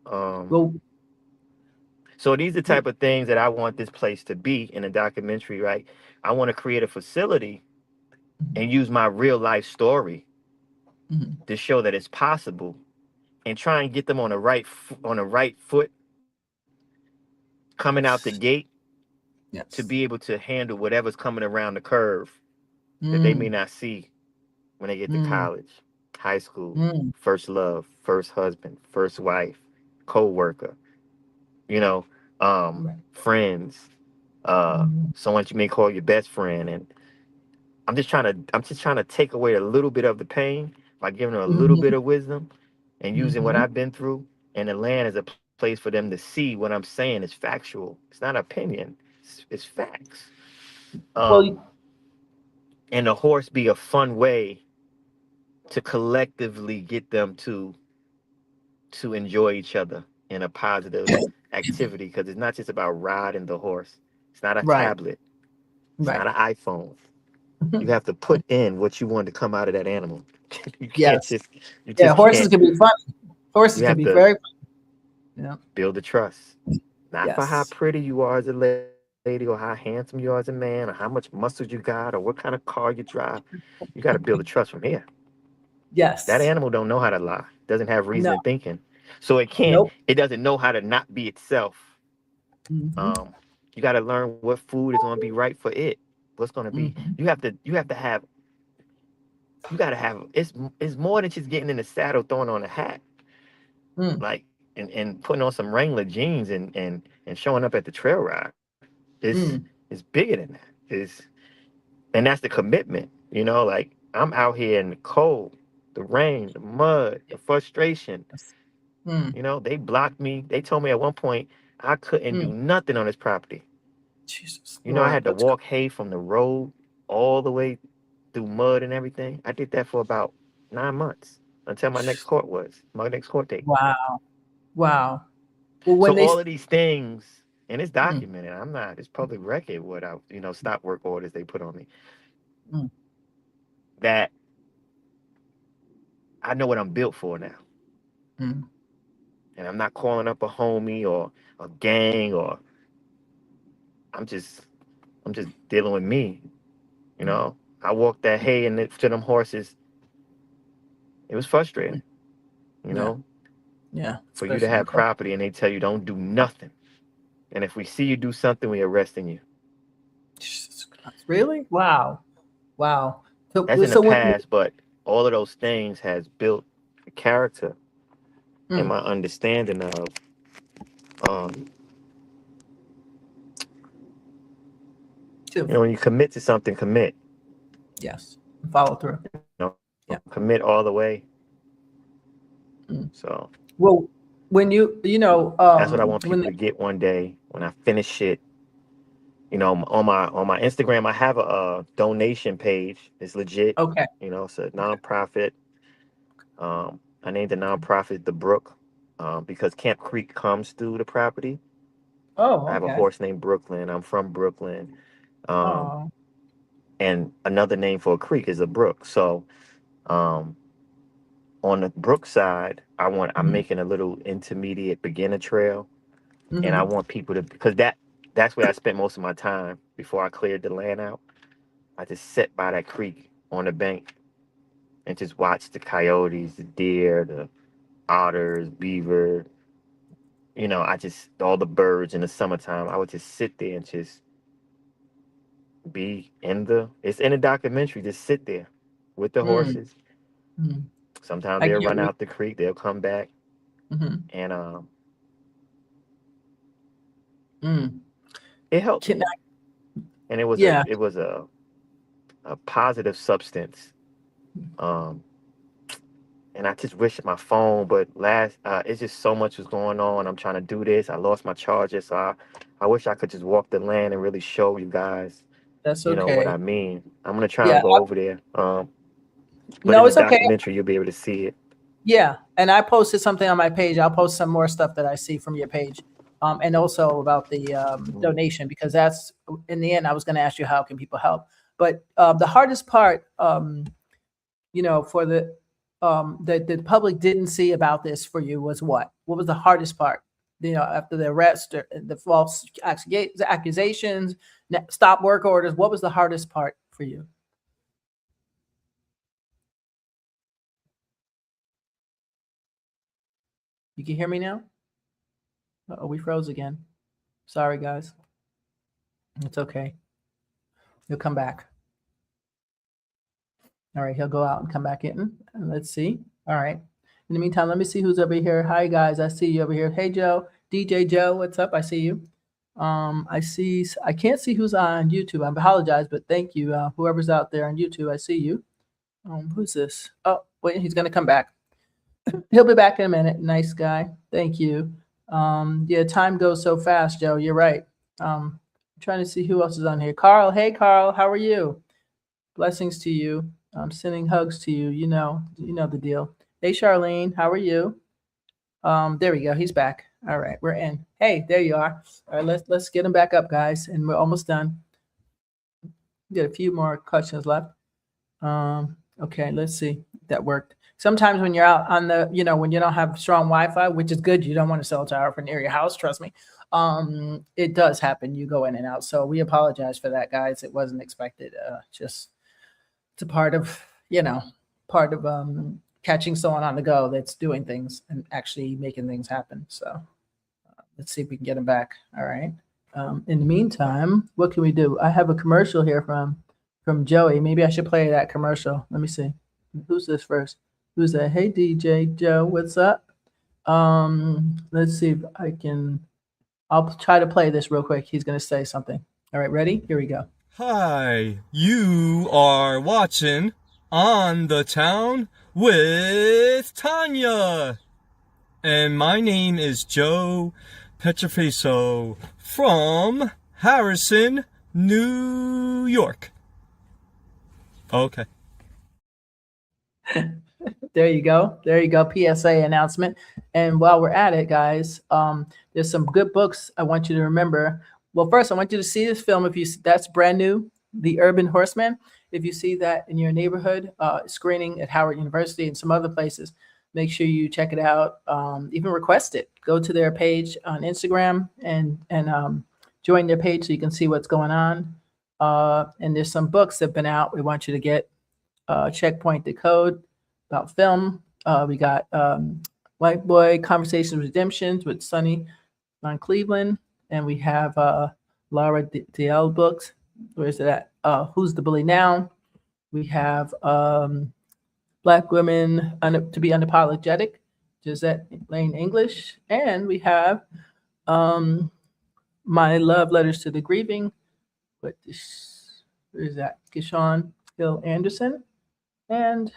Um, Well, so these are the yeah. type of things that I want this place to be in a documentary, right? I want to create a facility and use my real life story Hmm. to show that it's possible, and try and get them on the on the right foot coming out the gate to Yes. be able to handle whatever's coming around the curve that they may Mm, not see when they get to mm, college, high school, mm. first love, first husband, first wife, co-worker, you know, Right. friends, Mm, someone you may call your best friend. And I'm just trying to take away a little bit of the pain by giving them a little bit mhm, of wisdom and using what mhm. I've been through. And the land is a place for them to see what I'm saying is factual. It's not opinion. It's facts. Um, Well, and the horse be a fun way to collectively get them to enjoy each other in a positive activity, because it's not just about riding the horse. It's not a right, tablet. It's right. not an iPhone. You have to put in what you want to come out of that animal. You can't Yes. just you Yeah, just horses can't. can be funny. Horses You can have be to very funny. Yeah. build the trust. Not for how Yes. pretty you are as a lady, or how handsome you are as a man, or how much muscles you got, or what kind of car you drive. You got to build the trust from here. That Yes. animal don't know how to lie. Doesn't have No. reason thinking. So it can't, Nope. it doesn't know how to not be itself. Hmm. Um, you got to learn what food is going to be right for it. What's going to be. Hmm. You got to have. It's more than just getting in the saddle, throwing on a hat, Mm, like and putting on some Wrangler jeans and showing up at the trail ride. mm. It's bigger than that. And that's the commitment. Like I'm out here in the cold, the rain, the mud, the frustration. Yes. Mm, They blocked me. They told me at one point I couldn't do mm. nothing on this property. Jesus, I Lord, had to that's walk hay from the road all the way through mud and everything. I did that for about 9 months until my next court date. wow, wow. Well, So when they, all of these things, and it's mm, documented. It's public record what stop work orders they put on me. mm, That I know what I'm built for now. mm, And I'm not calling up a homie or a gang, or I'm just I'm just dealing with me. You mm, know, I walked that hay and to them horses. It was mm. frustrating, you Yeah, know, yeah, for you to especially in have cold. property and they tell you don't do nothing. And if we see you do something, we arresting you. Jesus Christ. Really? Wow, wow. So, That's in the so when, past, but all of those things has built a character and mm, my understanding of, um, to, when you commit to something, commit. yes, follow through. Yeah. Commit all the way. Mm. So Well, when that's what I want when people to get one day when I finish it. On my Instagram, I have a donation page. It's legit. okay, It's a nonprofit. I named the nonprofit The Brook, because Camp Creek comes through the property. I oh, have a okay, horse named Brooklyn. I'm from Brooklyn. Um, oh, and another name for a creek is a brook. So, um, on the brook side, I'm mm-hmm, making a little intermediate beginner trail, and I mm-hmm, want people to, because that's where I spent most of my time before I cleared the land out. I just sat by that creek on the bank and just watched the coyotes, the deer, the otters, beaver. I just all the birds in the summertime. I would just sit there and just be it's in the documentary. Just sit there with the mm, horses. mm. Sometimes I they'll get run what. out the creek. They'll come back, Mm-hmm, and mm. it helped Can me. I, And it was a yeah. it was a positive substance. Um, and I just wish my phone, but it's just so much was going on. I'm trying to do this. I lost my charger, so I wish I could just walk the land and really show you guys. That's you know what okay. I mean. I'm gonna try Yeah. and go over there. But in No, the it's okay. documentary, you'll be able to see it. Yeah, and I posted something on my page. I'll post some more stuff that I see from your page, and also about the Mm. donation, because that's in the end. I was going to ask you how can people help, but the hardest part, for that the public didn't see about this for you was what? What was the hardest part? After the arrest, or the false accusations, stop work orders. What was the hardest part for you? You can hear me now? Oh, we froze again. Sorry, guys. It's okay. He'll come back. All right, he'll go out and come back in. And let's see. All right. In the meantime, let me see who's over here. Hi, guys. I see you over here. Hey, Joe. DJ Joe, what's up? I see you. I can't see who's on YouTube. I apologize, but thank you. Whoever's out there on YouTube, I see you. Who's this? Oh, wait, he's going to come back. He'll be back in a minute. Nice guy. Thank you. Yeah, time goes so fast, Joe. You're right. I'm trying to see who else is on here. Carl. Hey, Carl. How are you? Blessings to you. I'm sending hugs to you. You know the deal. Hey, Charlene. How are you? There we go. He's back. All right, we're in. Hey, there you are. All right, let's get him back up, guys, and we're almost done. Got a few more questions left. Okay, let's see. That worked. Sometimes when you're out on the, when you don't have strong Wi-Fi, which is good, you don't want to cell tower for near your house. Trust me. It does happen. You go in and out. So we apologize for that, guys. It wasn't expected. Just it's a part of, catching someone on the go that's doing things and actually making things happen. So let's see if we can get him back. All right. In the meantime, what can we do? I have a commercial here from Joey. Maybe I should play that commercial. Let me see. Who's this first? Who's that? Hey, DJ Joe, what's up? Let's see if I can. I'll try to play this real quick. He's going to say something. All right, ready? Here we go. Hi, you are watching On the Town with Tanya. And my name is Joe Petrofaso from Harrison, New York. Okay. There you go. There you go. PSA announcement. And while we're at it, guys, there's some good books I want you to remember. Well, first, I want you to see this film. That's Brannu, The Urban Horseman. If you see that in your neighborhood, screening at Howard University and some other places, make sure you check it out. Even request it. Go to their page on Instagram and join their page so you can see what's going on. And there's some books that have been out. We want you to get Checkpoint the Code about film. We got White Boy Conversations Redemptions with Sonny on Cleveland. And we have Laura DL books. Where is it at? Who's the Bully Now? We have Black Women to Be Unapologetic, Josette Lane English. And we have My Love Letters to the Grieving. Where is that? Kishon Hill Anderson. And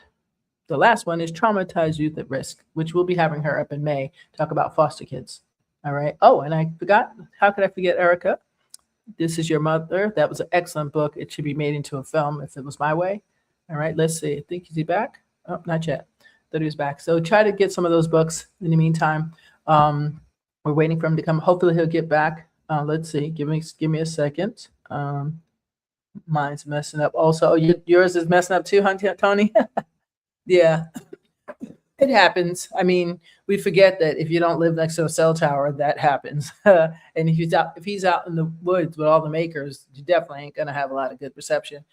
the last one is Traumatized Youth at Risk, which we'll be having her up in May, talk about foster kids. All right. Oh, and I forgot. How could I forget Erica? This Is Your Mother. That was an excellent book. It should be made into a film if it was my way. All right. Let's see. I think, is he back? Oh, not yet. Thought he was back. So try to get some of those books in the meantime. We're waiting for him to come. Hopefully he'll get back. Let's see. Give me a second. Mine's messing up. Also, yours is messing up too, huh, Tony? Yeah. It happens. I mean, we forget that if you don't live next to a cell tower, that happens. And if he's out in the woods with all the makers, you definitely ain't gonna have a lot of good reception.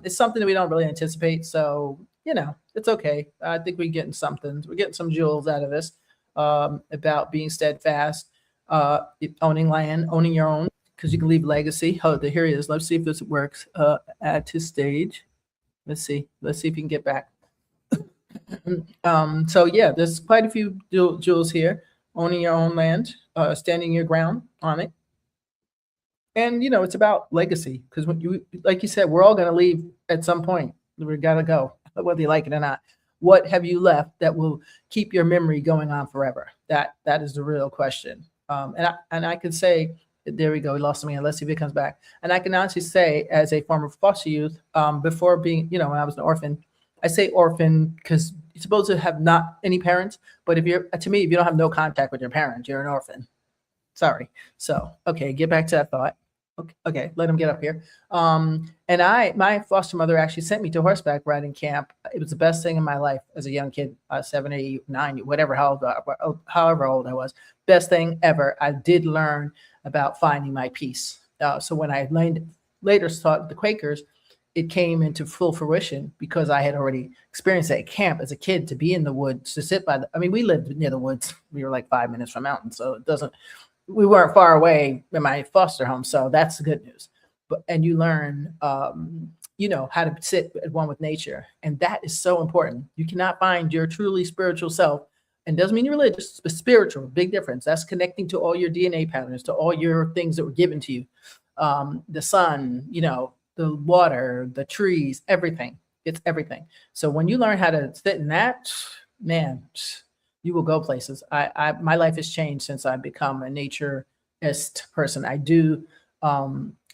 It's something that we don't really anticipate, so it's okay. I think we're getting something. We're getting some jewels out of this about being steadfast, owning land, owning your own, because you can leave legacy. Oh, here he is. Let's see if this works. Add to stage. Let's see if you can get back. So yeah, there's quite a few jewels here. Owning your own land, standing your ground on it. And it's about legacy, because like you said, we're all going to leave at some point. We're gonna go, whether you like it or not. What have you left that will keep your memory going on forever? That is the real question. And I could say There we go. We lost him again. Let's see if he comes back. And I can honestly say, as a former foster youth, before being, when I was an orphan, I say orphan because you're supposed to have not any parents. But if you don't have no contact with your parents, you're an orphan. Sorry. So, okay, get back to that thought. Okay, let him get up here. And my foster mother actually sent me to horseback riding camp. It was the best thing in my life as a young kid, 7, 8, 9, whatever, however old I was. Best thing ever. I did learn about finding my peace. So when I later taught the Quakers, it came into full fruition because I had already experienced it at camp as a kid, to be in the woods, to sit by we lived near the woods. We were like 5 minutes from mountains, so we weren't far away in my foster home. So that's the good news. And you learn, how to sit at one with nature. And that is so important. You cannot find your truly spiritual self. And doesn't mean you're religious, but spiritual, big difference. That's connecting to all your DNA patterns, to all your things that were given to you. The sun, the water, the trees, everything. It's everything. So when you learn how to sit in that, man, you will go places. My life has changed since I've become a naturist person. I do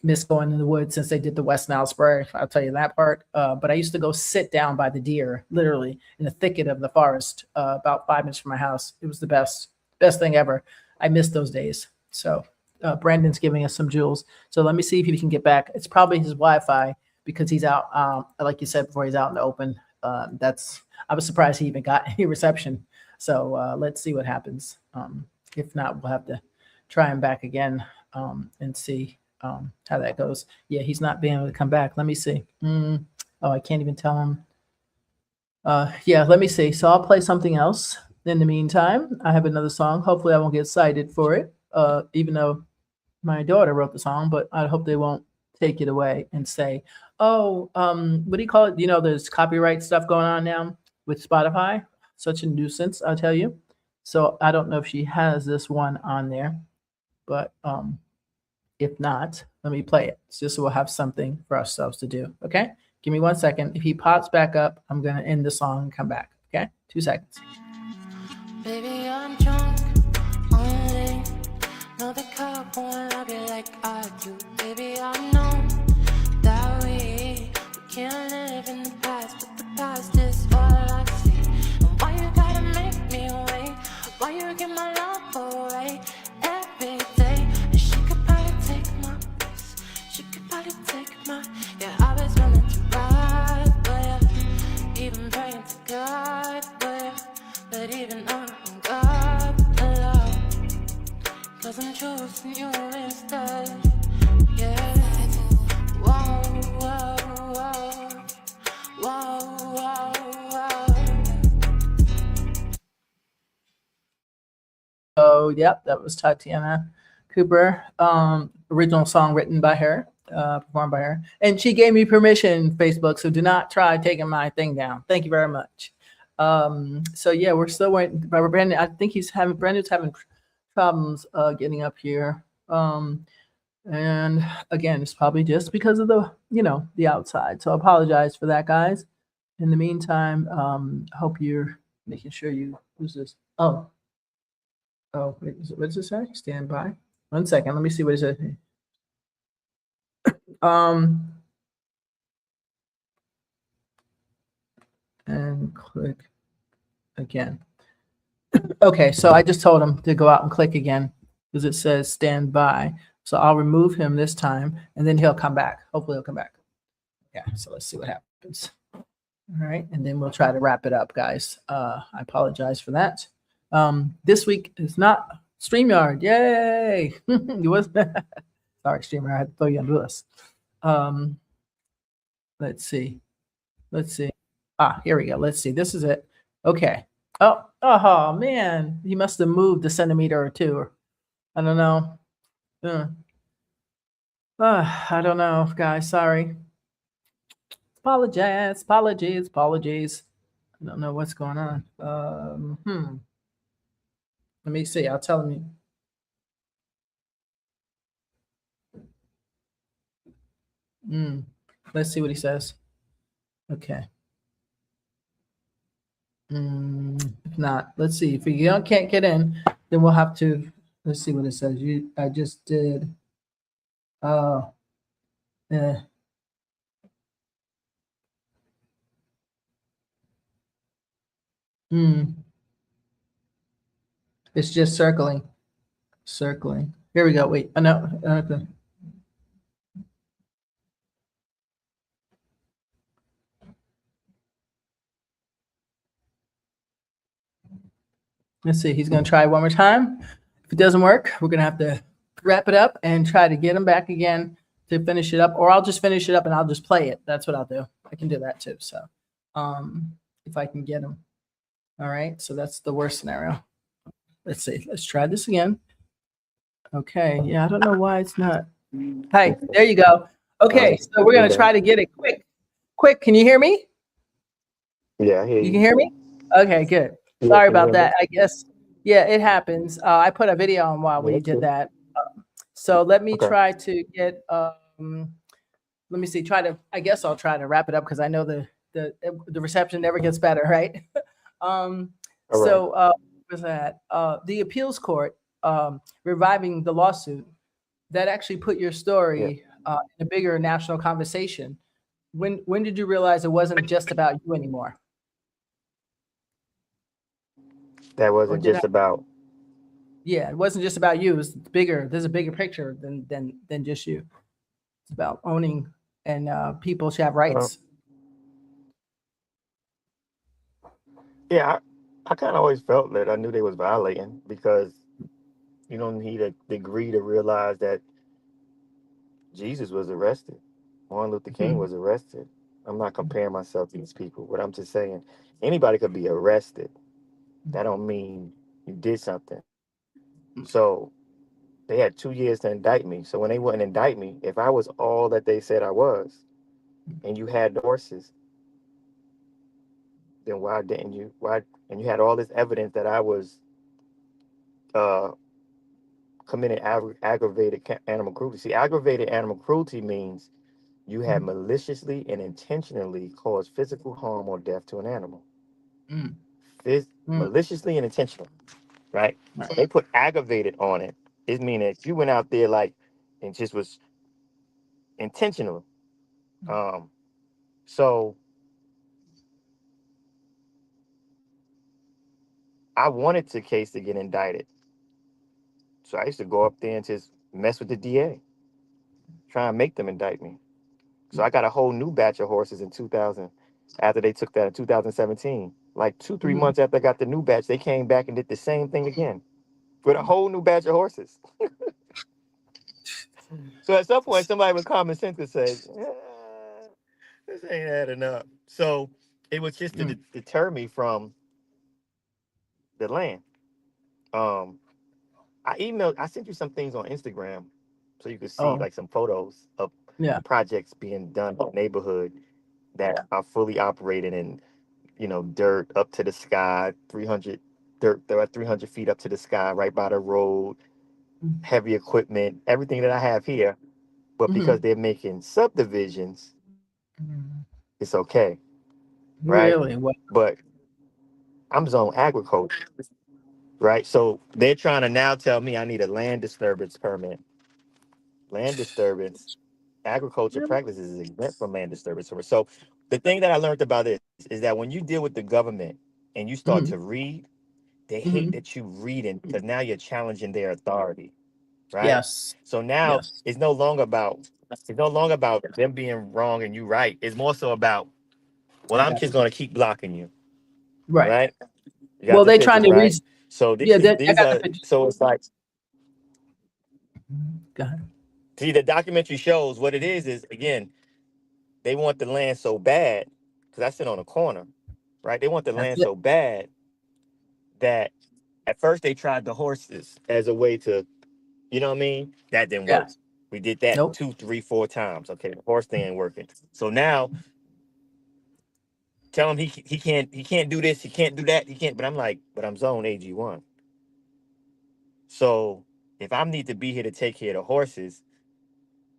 miss going in the woods since they did the West Nile spray. I'll tell you that part. But I used to go sit down by the deer, literally in the thicket of the forest, about 5 minutes from my house. It was the best thing ever. I miss those days. So Brandon's giving us some jewels. So let me see if he can get back. It's probably his Wi-Fi because he's out. Like you said before, he's out in the open. I was surprised he even got any reception. So let's see what happens. If not, we'll have to try him back again and see how that goes. Yeah, he's not being able to come back. Let me see. Oh, I can't even tell him. Yeah, let me see. So I'll play something else. In the meantime, I have another song. Hopefully I won't get cited for it, even though my daughter wrote the song, but I hope they won't take it away and say, oh, what do you call it? There's copyright stuff going on now with Spotify. Such a nuisance, I'll tell you. So I don't know if she has this one on there, but if not, let me play it. Just so we'll have something for ourselves to do. Okay? Give me 1 second. If he pops back up, I'm going to end the song and come back. Okay? 2 seconds. Baby, I'm drunk only. No, the cup won't love you like I do. Baby, I know that we can't live in the past, but the past is all I see. And why you gotta make me wait? Why you give my love away every day? And she could probably take my place. She could probably take my. Yeah, I was willing to ride, but yeah, even praying to God, but even I'm God alone. 'Cause I'm choosing you instead. Yeah. Whoa, whoa, whoa. Whoa, whoa, whoa. Oh, yep, that was Tatiana Cooper. Original song written by her, performed by her. And she gave me permission, Facebook, so do not try taking my thing down. Thank you very much. So yeah, we're still waiting. Brandon, I think Brandon's having problems getting up here. And again, it's probably just because of the outside. So I apologize for that, guys. In the meantime, hope you're making sure who's this? Oh, wait, what does it say? Stand by. 1 second. Let me see what it says. And click again. Okay, so I just told him to go out and click again because it says stand by. So I'll remove him this time and then he'll come back. Hopefully he'll come back. Yeah, so let's see what happens. All right, and then we'll try to wrap it up, guys. I apologize for that. This week is not StreamYard. Yay! It was sorry, StreamYard. I had to throw you under this. Let's see. Here we go. Let's see. This is it. Okay. Oh man. He must have moved a centimeter or two. I don't know. I don't know, guys. Sorry. Apologies. I don't know what's going on. Let me see. I'll tell him. Let's see what he says. Okay. If not, let's see. If you can't get in, then we'll have to. Let's see what it says. I just did. Oh, yeah. Hmm. It's just circling, circling. Here we go. Wait. No. Okay. Let's see. He's going to try one more time. If it doesn't work, we're going to have to wrap it up and try to get him back again to finish it up, or I'll just finish it up and I'll just play it. That's what I'll do. I can do that too. So, if I can get him. All right. So that's the worst scenario. Let's see. Let's try this again. Okay. Yeah. I don't know why it's not. Hi. There you go. Okay. So we're going to try to get it quick. Quick. Can you hear me? Yeah, I hear You can you. hear me? Okay, good. Yeah, Sorry can you about hear me? that. I guess, yeah, it happens. I put a video on while Yeah, we that's did good. that. So let me Okay. try to get, let me see, I guess I'll try to wrap it up because I know the reception never gets better, right? Um, All right. so, what was that? The appeals court, reviving the lawsuit that actually put your Yeah. story, in a bigger national conversation. When did you realize it wasn't just about you anymore? That Or wasn't did I? just about. Yeah, it wasn't just about you. It's bigger. There's a bigger picture than just you. It's about owning and people should have Uh, rights. yeah, I kind of always felt that I knew they was violating because you don't need a degree to realize that Jesus was arrested. Martin Luther King Mhm. was arrested. I'm not comparing myself to these people, but I'm just saying anybody could be arrested. That don't mean you did something. So they had 2 years to indict me. So when they wouldn't indict me, if I was all that they said I was, and you had the horses, then why didn't you? Why? And you had all this evidence that I was uh, committing aggravated animal cruelty. See, aggravated animal cruelty means you have Mm, maliciously and intentionally caused physical harm or death to an animal. mm, mm. Maliciously and intentional, right? Right. So they put aggravated on it. It means that you went out there like and just was intentional. Um, so I wanted the case to get indicted. So I used to go up there and just mess with the DA, try and make them indict me. So I got a whole new batch of horses in 2000 after they took that in 2017. Like 2, 3 Mhm. months after I got the new batch, they came back and did the same thing again with a whole new batch of horses. So at some point, somebody with common sense could say, this ain't adding up. So it was just to Mm. deter me from the land. Um, I sent you some things on Instagram so you could see Oh, like some photos of yeah. the projects being done in the neighborhood that are fully operated in, dirt up to the sky, 300 dirt, they're at 300 feet up to the sky, right by the road, Mm. heavy equipment, everything that I have here. But because Mhm. they're making subdivisions, Mm. it's okay, right? Really? What? But I'm zone agriculture, right? So they're trying to now tell me I need a land disturbance permit. Land disturbance, agriculture Really? practices is exempt from land disturbance. So the thing that I learned about this is that when you deal with the government and you start Mhm. to read, they hate Mhm. that you reading because now you're challenging their authority, right? Yes. So now Yes. it's no longer about them being wrong and you right. It's more so about, well, I I'm got just you. gonna keep blocking you, Right. right? You got Well, the they trying pictures, to right? reach. So Yeah, I these got the are picture. so it's like, Go ahead. see, the documentary shows what it is again, they want the land so bad, because I sit on a corner, right? They want the That's land it. so bad that at first they tried the horses as a way to, you know what I mean? That didn't work. Yes. We did that Nope. 2, 3, 4 times. Okay, the horse thing ain't working. So now tell him he can't do this, he can't do that, he can't. But I'm like, but I'm zone AG1. So if I need to be here to take care of the horses,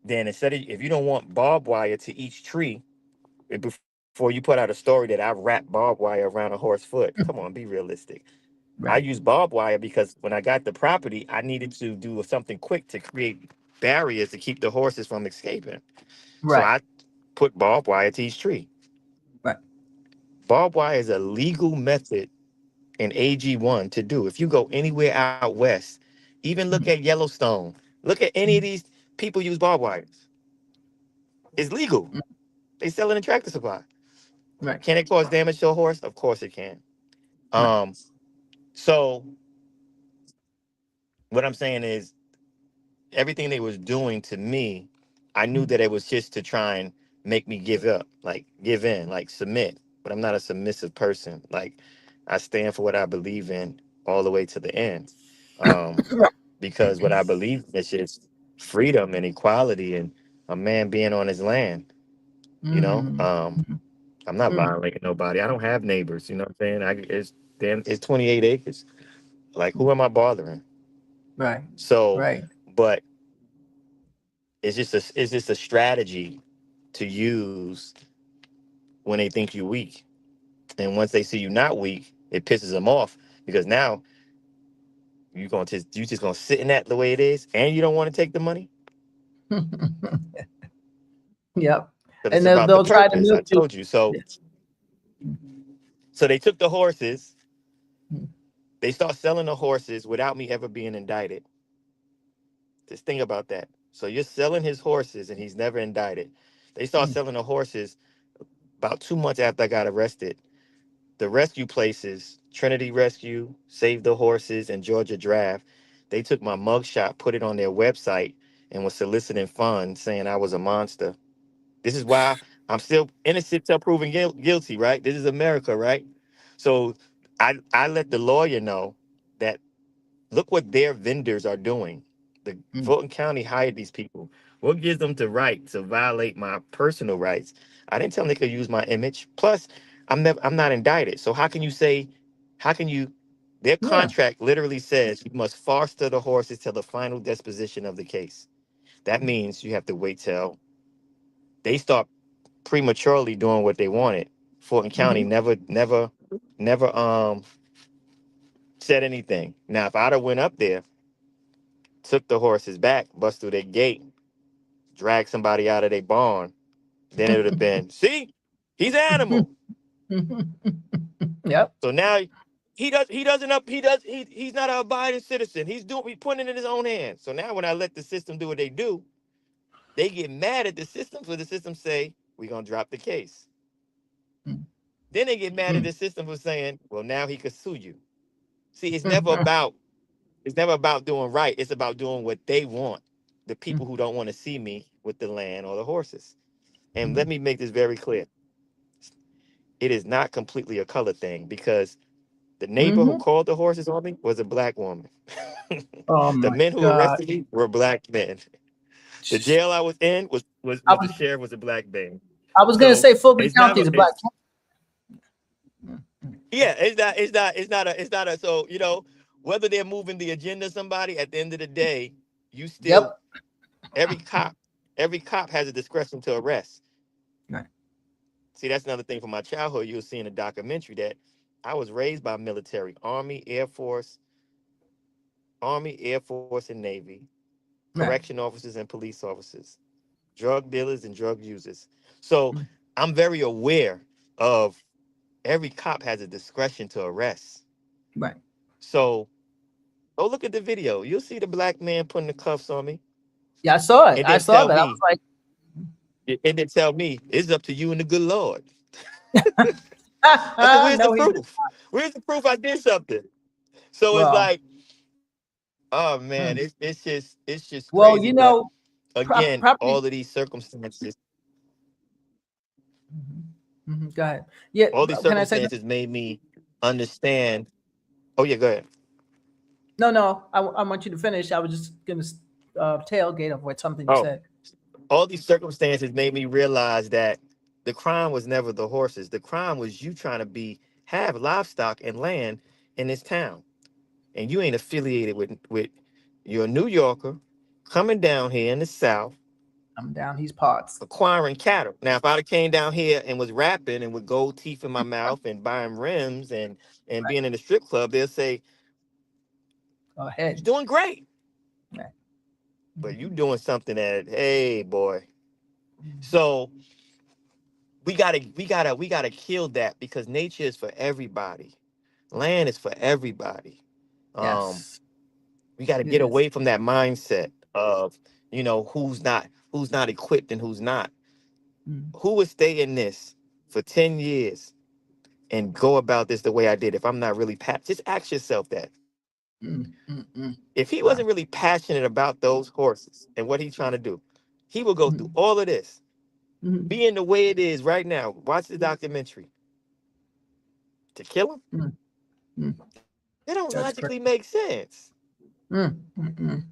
then instead of, if you don't want barbed wire to each tree, before you put out a story that I wrap barbed wire around a horse foot, come on, be realistic. I Right. use barbed wire because when I got the property, I needed to do something quick to create barriers to keep the horses from escaping. So Right. I put barbed wire to each tree. Right. Barbed wire is a legal method in AG1 to do. If you go anywhere out west, even look at Yellowstone, look at any of these people use barbed wires. It's legal. They sell it in Tractor Supply. Right. Can it cause damage to a horse? Of course it can. Right. So what I'm saying is everything they was doing to me, I knew that it was just to try and make me give up, like give in, like submit. But I'm not a submissive person. Like I stand for what I believe in all the way to the end. Right. Because what I believe is just freedom and equality and a man being on his land. You know, I'm not violating nobody. I don't have neighbors. You know what I'm saying? It's 28 acres. Like who am I bothering? Right. So, Right. but it's just a strategy to use when they think you're weak. And once they see you not weak, it pisses them off because now you just gonna sit in that the way it is, and you don't want to take the money. Yep. But And it's about the they'll try to purpose. I milk you. told you. So Yes. they took the horses. They start selling the horses without me ever being indicted. Just think about that. So you're selling his horses and he's never indicted. They start selling the horses about 2 months after I got arrested. The rescue places, Trinity Rescue, Save the Horses, and Georgia Draft, they took my mugshot, put it on their website, and was soliciting funds saying I was a monster. This is why I'm still innocent till proven guilty, right? This is America, right? So I let the lawyer know that look what their vendors are doing. The Fulton County hired these people. What gives them the right to violate my personal rights? I didn't tell them they could use my image. Plus, I'm not indicted. So how can you their Yeah. contract literally says you must foster the horses till the final disposition of the case. That means you have to wait till they start prematurely doing what they wanted. Fulton County never said anything. Now if I'd have went up there, took the horses back, bust through their gate, drag somebody out of their barn, then it would have been, see, he's an animal. Yep. So now he's not an abiding citizen. He's putting it in his own hands. So now when I let the system do what they do, they get mad at the system for the system say, we're gonna drop the case. Then they get mad at the system for saying, well, now he could sue you. See, it's never about doing right. It's about doing what they want. The people who don't want to see me with the land or the horses. And let me make this very clear. It is not completely a color thing because the neighbor who called the horses on me was a black woman. Oh The my men who God. arrested me were black men. The jail I was in was I the was, sheriff was a black man. I was gonna So say Fulton it's County never is a black yeah, it's not a so whether they're moving the agenda of somebody at the end of the day, you Yep. still every cop has a discretion to arrest. Right. See, that's another thing from my childhood. You'll see in a documentary that I was raised by military, Army, Air Force, and Navy, Right. correction officers and police officers, drug dealers and drug users. So I'm very aware of every cop has a discretion to arrest. Right. So go look at the video. You'll see the black man putting the cuffs on me. Yeah, I saw it. And I then saw tell that. I was me, like, it's up to you and the good Lord. I said, where's the no, proof? Where's the proof I did something? So it's well, like, oh man, it's just well, crazy. But again, property. all of these circumstances, Go ahead. Yeah, all these can I say something? circumstances made me understand. Oh yeah, go ahead. No. I want you to finish. I was just gonna tailgate of what something you Oh, said. all these circumstances made me realize that the crime was never the horses. The crime was you trying to have livestock and land in this town, and you ain't affiliated with you're a New Yorker coming down here in the South I'm down these parts. acquiring cattle. Now, if I'd have came down here and was rapping and with gold teeth in my mouth and buying rims and being in the strip club, they'll say Go he's ahead. doing great. Right. but you doing something that, hey boy. So we gotta kill that, because nature is for everybody. Land is for everybody. Um, Yes, we gotta it get is. away from that mindset of, who's not equipped and who's not. Mm, Who would stay in this for 10 years and go about this the way I did if I'm not really just ask yourself that. mm. If he Wow. wasn't really passionate about those horses and what he's trying to do, he would go through Mm, all of this. mm, Being the way it is right now, watch the documentary. To kill him? mm, mm. That don't That's great. logically make sense. Mm.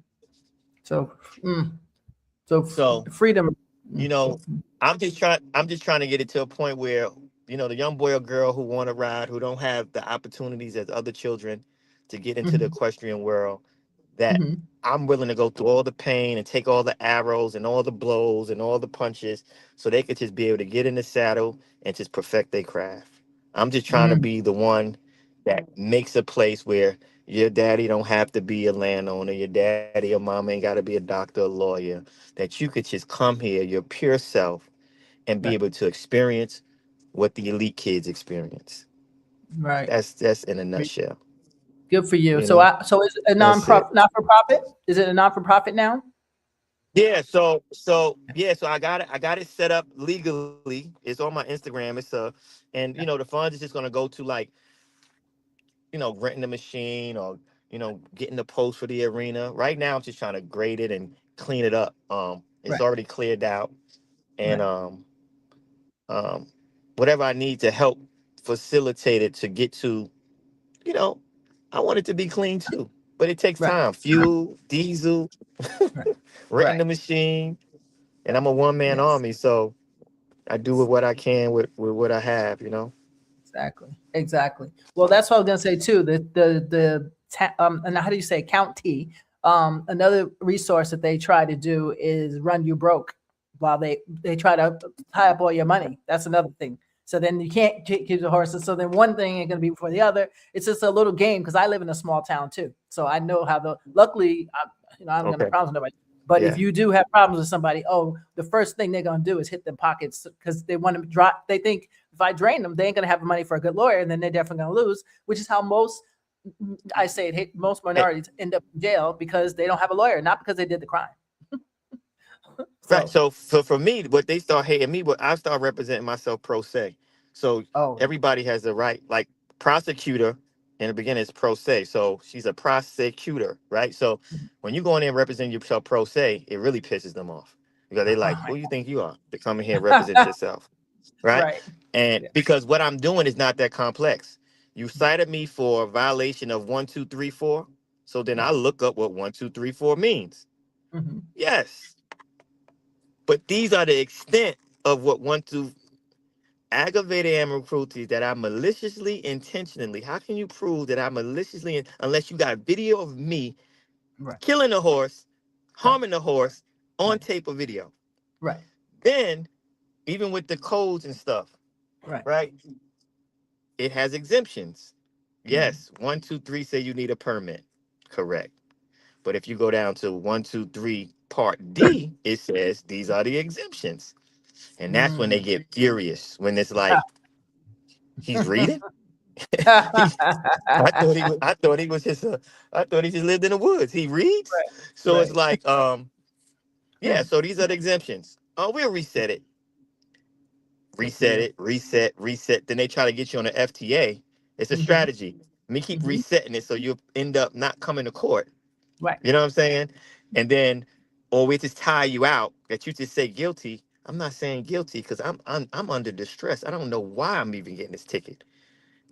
So, mm, so So, freedom. you Mm, know, I'm just trying to get it to a point where, the young boy or girl who want to ride, who don't have the opportunities as other children to get into the mhm, equestrian world, that mhm. I'm willing to go through all the pain and take all the arrows and all the blows and all the punches, so they could just be able to get in the saddle and just perfect their craft. I'm just trying to Mm, be the one that makes a place where your daddy don't have to be a landowner, your daddy or mama ain't got to be a doctor or lawyer, that you could just come here, your pure self, and be right, able to experience what the elite kids experience. right. That's in a Great. nutshell. Good for you. You So, know, so is it a that's it. not for profit? Is it a not for profit now? Yeah, so I got it set up legally. It's on my Instagram. And the funds is just gonna go to, like, renting the machine, or getting the post for the arena. Right now I'm just trying to grade it and clean it up. It's Right, already cleared out, and right. um whatever I need to help facilitate it to get to, you know, I want it to be clean too. But it takes Right, time. Fuel, diesel, right, renting right. the machine, and I'm a one-man Yes, army, so I do with what I can with what I have. exactly. Well, that's what I was gonna say too. And how do you say county? Another resource that they try to do is run you broke while they try to tie up all your money. That's another thing. So then you can't keep the horses. So then one thing ain't gonna be before the other. It's just a little game because I live in a small town too. So I know how the. Luckily, I don't got no Okay. problems with nobody. But if Yeah. you do have problems with somebody, oh, the first thing they're gonna do is hit them pockets because they want to drop. They think if I drain them, they ain't gonna have the money for a good lawyer, and then they're definitely gonna lose. Which is how most, I say it, most Eh, minorities end up in jail because they don't have a lawyer, not because they did the crime. Right. So, So for me, what they start hating me, what I start representing myself pro se. So oh, everybody has the right, like, prosecutor in the beginning is pro se. So she's a prosecutor, right? So when you go in there and represent yourself pro se, it really pisses them off, because they like, who you think you are to come in here and represent yourself, right? right, And yeah, because what I'm doing is not that complex. You cited me for a violation of 1, 2, 3, 4. So then I right, look up what 1, 2, 3, 4 means. hmm Yes. But these are the extent of what aggravated animal cruelty, that I maliciously, intentionally. How can you prove that I maliciously, unless you got a video of me right, killing a horse, right, harming the horse on right, tape or video? right, Then, even with the codes and stuff, right, right? It has exemptions. mm, Yes, 1, 2, 3 say you need a permit. Correct. But if you go down to 1, 2, 3 Part D, it says these are the exemptions. And that's when they mm. get furious. When it's like, he's reading? he, I thought he just lived in the woods. He reads? So it's right, like, yeah, so these are the exemptions. Oh, we'll reset it. good for Reset you. it, reset. Then they try to get you on the FTA. It's a Hmm. strategy. Me keep Hmm. resetting it so you'll end up not coming to court. Right, You know what I'm saying? And then, or we just tie you out, that you just say guilty. I'm not saying guilty because I'm under distress. I don't know why I'm even getting this ticket.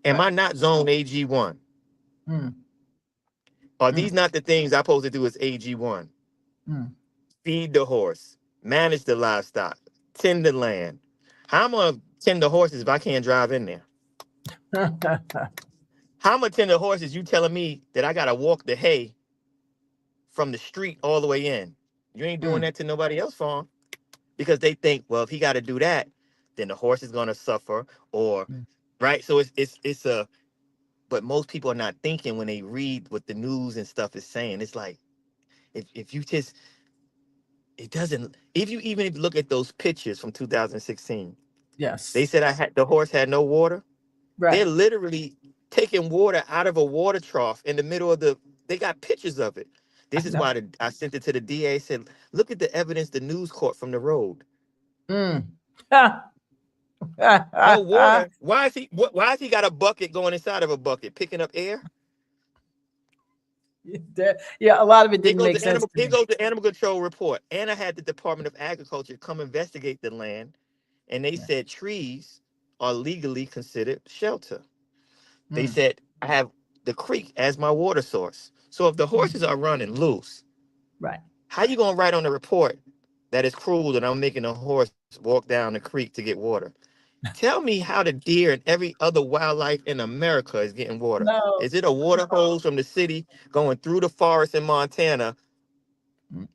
Am right, I not zone AG1? mm, Are these mm, not the things I'm supposed to do as AG1? mm. Feed the horse, manage the livestock, tend the land. How am I gonna tend the horses if I can't drive in there? How am I tend the horses? You telling me that I gotta walk the hay from the street all the way in? You ain't doing Mm, that to nobody else farm, because they think, well, if he got to do that, then the horse is gonna suffer, or mm. right. So it's a. But most people are not thinking when they read what the news and stuff is saying. It's like, if you just it doesn't. If you look at those pictures from 2016, Yes. they said the horse had no water. They're Right. literally taking water out of a water trough in the middle of the. They got pictures of it. I This is know. why I sent it to the DA. Said, look at the evidence the news caught from the road. Mm. No water. Why is he got a bucket going inside of a bucket, picking up air? Yeah, a lot of it Here didn't goes make the sense animal. to Here me. goes the animal control report. And I had the Department of Agriculture come investigate the land, and they Yeah. said trees are legally considered shelter. They Mm. said I have the creek as my water source. So if the horses are running loose, Right. how you gonna write on the report that it's cruel that I'm making a horse walk down the creek to get water? Tell me how the deer and every other wildlife in America is getting water. No. Is it a water hose from the city going through the forest in Montana?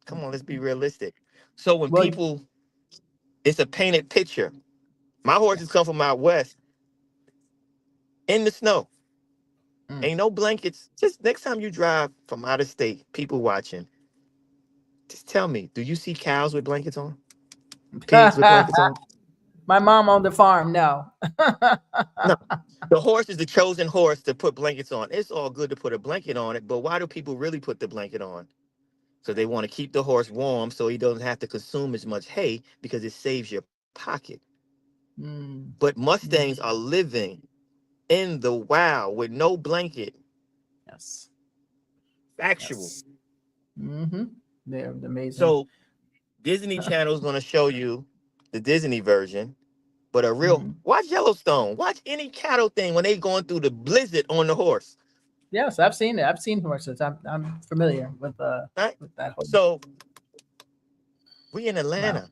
Come on, let's be realistic. So when Well, people, it's a painted picture. My horses come from out west in the snow. Mm. Ain't no blankets. Just next time you drive from out of state, people watching, just tell me, do you see cows with blankets on? Pigs with blankets on? my mom owned the farm. No. No. The horse is the chosen horse to put blankets on. It's all good to put a blanket on it, but why do people really put the blanket on? So they want to keep the horse warm so he doesn't have to consume as much hay because it saves your pocket. Mm. But Mustangs are living in the wild with no blanket. Yes. Factual. Yes. Mm-hmm. They're amazing. So Disney Channel is going to show you the Disney version, but a real watch Yellowstone. Watch any cattle thing when they going through the blizzard on the horse. Yes, I've seen it. I've seen horses. I'm familiar with Right? with that whole. So we in Atlanta.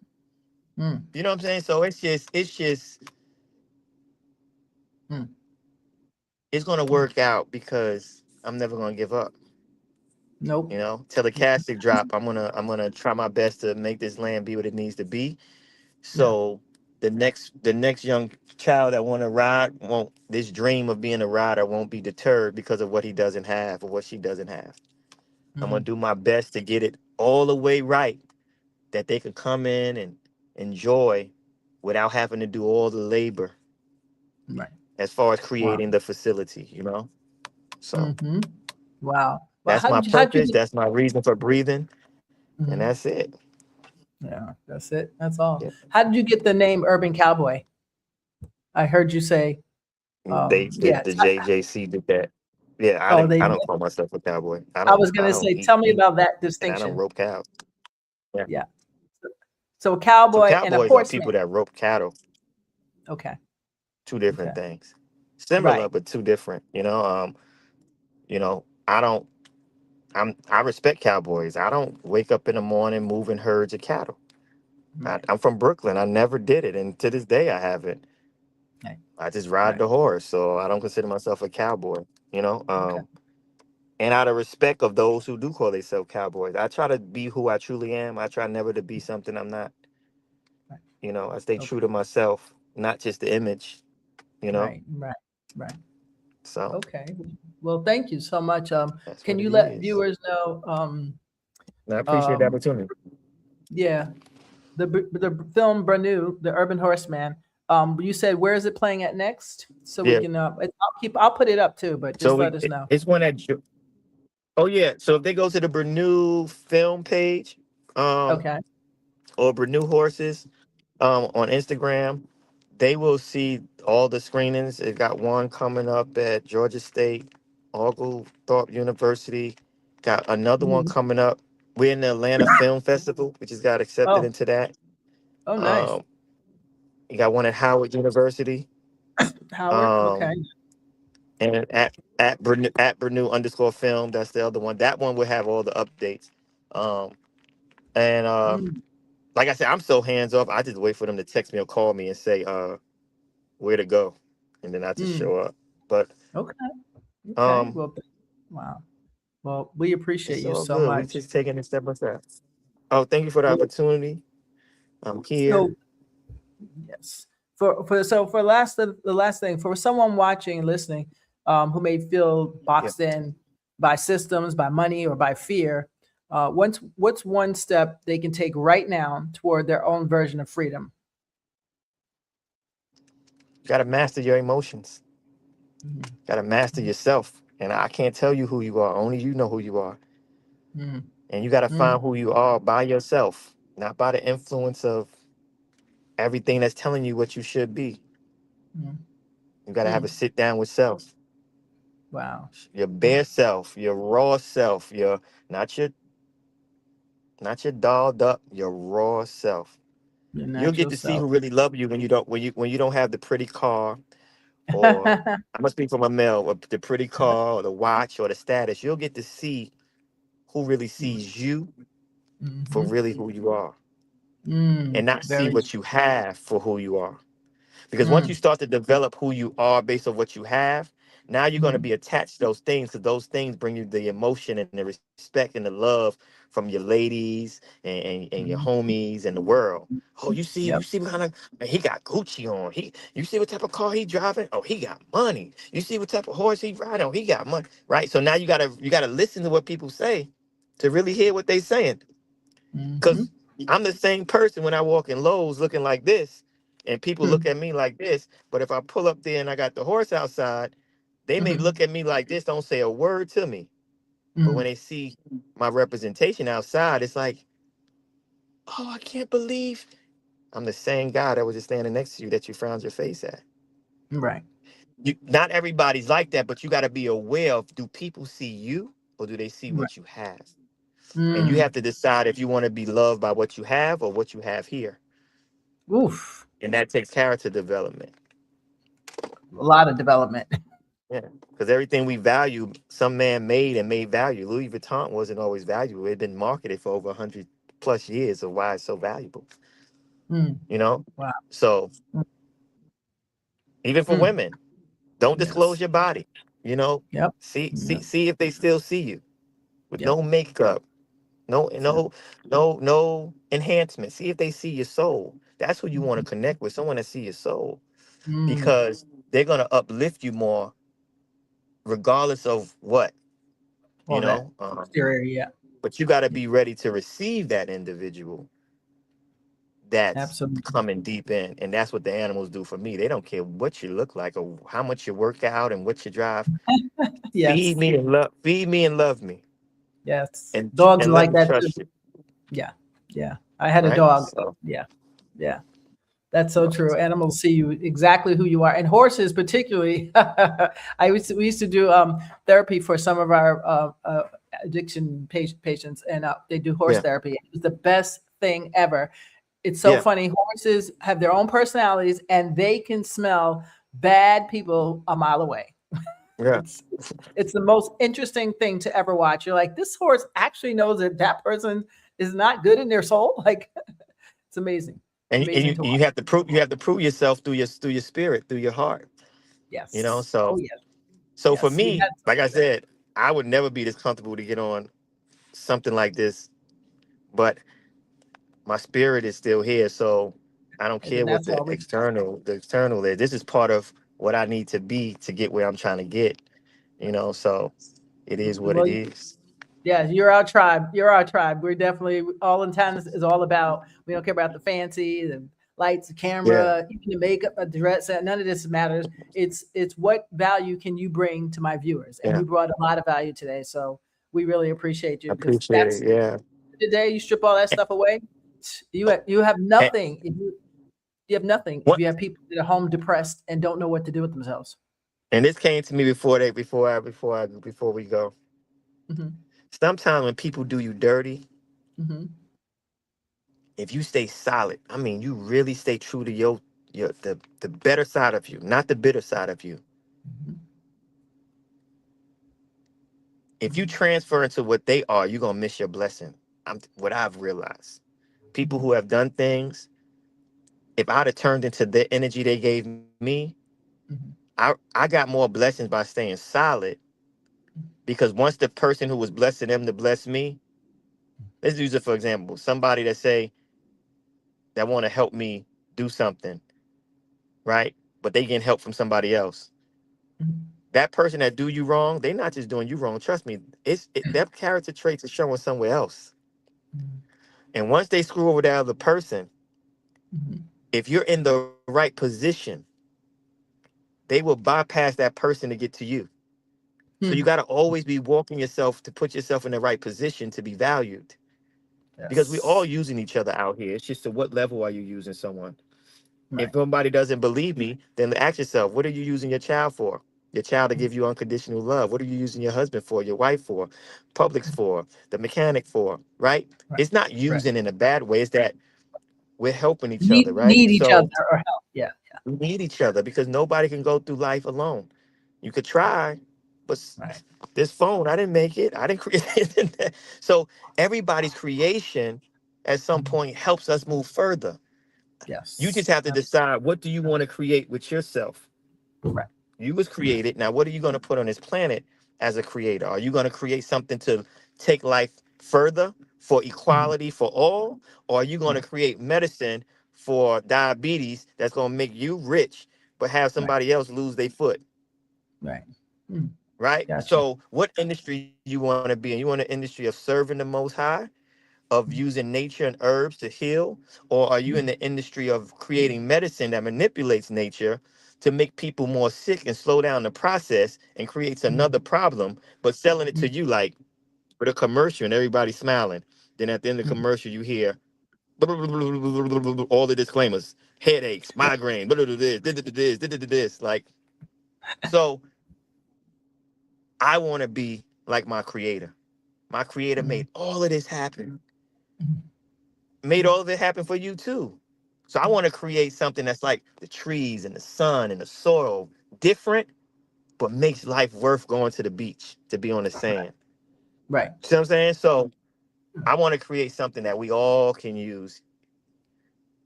Wow. Mm. You know what I'm saying? So it's just Mm. it's gonna work out because I'm never gonna give up. Nope. You know, till the casting drop, I'm gonna try my best to make this land be what it needs to be. So the next young child that want to ride won't. This dream of being a rider won't be deterred because of what he doesn't have or what she doesn't have. I'm gonna do my best to get it all the way right, that they could come in and enjoy without having to do all the labor. Right. As far as creating the facility, you know. So Wow. Well, that's my purpose. That's my reason for breathing, and that's it. Yeah, that's it. That's all. Yeah. How did you get the name Urban Cowboy? I heard you say. The JJC did that. Yeah, I don't call myself a cowboy. I was gonna say, tell me about that distinction. I don't rope cows. Yeah. So a cowboy and a cowboys horseman. are people that rope cattle. Okay. Two different things. Similar, but two different. You know, I respect cowboys. I don't wake up in the morning moving herds of cattle. Right. I'm from Brooklyn. I never did it, and to this day, I haven't. Right. I just ride the horse, so I don't consider myself a cowboy. You know, and out of respect of those who do call themselves cowboys, I try to be who I truly am. I try never to be something I'm not. Right. You know, I stay true to myself, not just the image. You know. Right. So. Okay. Well, thank you so much. Can you let viewers know? I appreciate the opportunity. Yeah, the film Brannu, the Urban Horseman. You said where is it playing at next? So we can. I'll put it up too, but just let us know. It's one at. Oh yeah. So if they go to the Brannu film page, okay, or Brannu Horses, on Instagram, they will see all the screenings. It got one coming up at Georgia State, Oglethorpe University. Got another one coming up. We're in the Atlanta Film Festival, which just got accepted into that. Oh, nice. You got one at Howard University. Howard, okay. And at Brannu_film, that's the other one. That one will have all the updates. Like I said, I'm so hands off. I just wait for them to text me or call me and say where to go, and then I just show up. But okay. Well, wow. Well, we appreciate you so much. We're just taking it step by step. Oh, thank you for the opportunity. I'm here. So, yes. For the last thing, for someone watching and listening, who may feel boxed in by systems, by money, or by fear, What's one step they can take right now toward their own version of freedom? You got to master your emotions. Mhm. Got to master yourself. And I can't tell you who you are. Only you know who you are. Mhm. And you got to Mhm. find who you are by yourself, not by the influence of everything that's telling you what you should be. Mhm. You got to have a Mhm. sit down with self, Wow. your bare self, your raw self, your not your not your dolled up, your raw self. Your You'll get natural to see self. who really love you when you don't have the pretty car, or I must be from a male, or the pretty car or the watch or the status. You'll get to see who really sees you for Mhm. really who you are, and Mm, not see very. what you have for who you are. Because once you Mm, start to develop who you are based on what you have, now you're going to mhm. be attached to those things, because those things bring you the emotion and the respect and the love from your ladies and your Mhm. homies and the world. Oh, you Yep. see what kind of, man, he got Gucci on. You see what type of car he driving? Oh, he got money. You see what type of horse he riding? Oh, he got money. Right. So now you gotta listen to what people say to really hear what they saying. Mhm. Because I'm the same person when I walk in Lowe's looking like this, and people look Mhm. at me like this. But if I pull up there and I got the horse outside, they may Mhm. look at me like this, don't say a word to me. But when Mhm. they see my representation outside, it's like, oh, I can't believe I'm the same guy that was just standing next to you that you found your face at. Right. Not everybody's like that, but you got to be aware of, do people see you or do they see Right. what you have? And you Mm. have to decide if you want to be loved by what you have or what you have here. Oof. And that takes character development. A lot of development. Yeah, because everything we value, some man made and made value. Louis Vuitton wasn't always valuable. It had been marketed for over 100+ years of why it's so valuable. Mm. You know, Wow. so Mm. even for Mm. women, don't disclose Yes. your body. You know, Yep. Yep. see if they still see you with Yep. no makeup, no Yep. no enhancement. See if they see your soul. That's who you want to Mhm. connect with. Someone that see your soul, Mm. because they're gonna uplift you more, regardless of what you All that know. exterior. Yeah. But you got to Yeah. be ready to receive that individual that's Absolutely. coming deep in. And that's what the animals do for me. They don't care what you look like or how much you work out and what you drive. Yes. Feed me and love me, Yes. and Dogs are and let like me that too. trust you. Yeah. Yeah. I had a Right. dog. So Yeah. Yeah. That's so true. Animals see you exactly who you are, and horses particularly. We used to do therapy for some of our addiction patients, and they do horse yeah, therapy. It was the best thing ever. It's so yeah, funny. Horses have their own personalities, and they can smell bad people a mile away. yeah. It's it's the most interesting thing to ever watch. You're like, this horse actually knows that that person is not good in their soul. Like, it's amazing, And amazing to watch. you have to prove yourself through your spirit, through your heart. You know. Yes. So Oh yes. so for Yes. We me, had. like I said, I would never be this comfortable to get on something like this, but my spirit is still here. So I don't care And what that's all we. the external is. This is part of what I need to be to get where I'm trying to get. So it is what it Well, is. yeah, you're our tribe. You're our tribe. We're definitely all in town is all about. We don't care about the fancy, the lights, the Yeah, camera, even the makeup, the dress. None of this matters. It's what value can you bring to my viewers? And yeah. you brought a lot of value today. So we really appreciate I you because appreciate that's it. Yeah. the day you strip all that stuff away. You have And, nothing. If you have nothing if what you have people that are home depressed and don't know what to do with themselves. and this came to me before we go. Hmm. Sometimes when people do you dirty, Hmm. if you stay solid, I mean, you really stay true to the better side of you, not the bitter side of you. If you transfer into what they are, you're gonna miss your blessing. What I've realized. People who have done things, if I'd have turned into the energy they gave me, Hmm. I got more blessings by staying solid, because once the person who was blessing them to bless me, let's use it for example, somebody that want to help me do something, right? But they getting help from somebody else. that person that do you wrong, they're not just doing you wrong. Trust me, their character traits are showing somewhere else. Mhm. And once they screw over that other person, Mhm. if you're in the right position, they will bypass that person to get to you. So you Hmm. got to always be walking yourself to put yourself in the right position to be valued. Because we all Yes. using each other out here. It's just to what level are you using someone? Right. If somebody doesn't believe me, then ask yourself, what are you using your child for? Your child to give you unconditional love. What are you using your husband for, your wife for, Publix for, the mechanic for, right? Right. It's not Right. using in a bad way. It's that we're helping each other, Need right? each other So or help. Yeah. we need each other because nobody can go through life alone. You could try, but Right. this phone, I didn't make it. I didn't create it. So everybody's creation at some point helps us move further. You just Yes. have to decide, what do you want to create with yourself? Right. You was created. Now, what are you going to put on this planet as a creator? Are you going to create something to take life further for Mhm. equality for all? Or are you going to Right. create medicine for diabetes that's going to make you rich, but have Right. somebody else lose their foot? Right. Mm. Right? Gotcha. So what industry you want to be in? You want an industry of serving the Most High, of Mm. using nature and herbs to heal? Or are you in Mm. the industry of creating medicine that manipulates nature to make people more sick and slow down the process and creates Mm. another problem, but selling it to Mm. you like with a commercial and everybody smiling? Then at the end of the Mm. commercial, you hear all the disclaimers, headaches, Right. migraine, this. Like, so I want to be like my creator. My creator Mm. made all of this happen, Mm. made all of it happen for you too. So I want to create something that's like the trees and the sun and the soil, different, but makes life worth going to the beach to be on the sand. Right. See what I'm saying? So I want to create something that we all can use,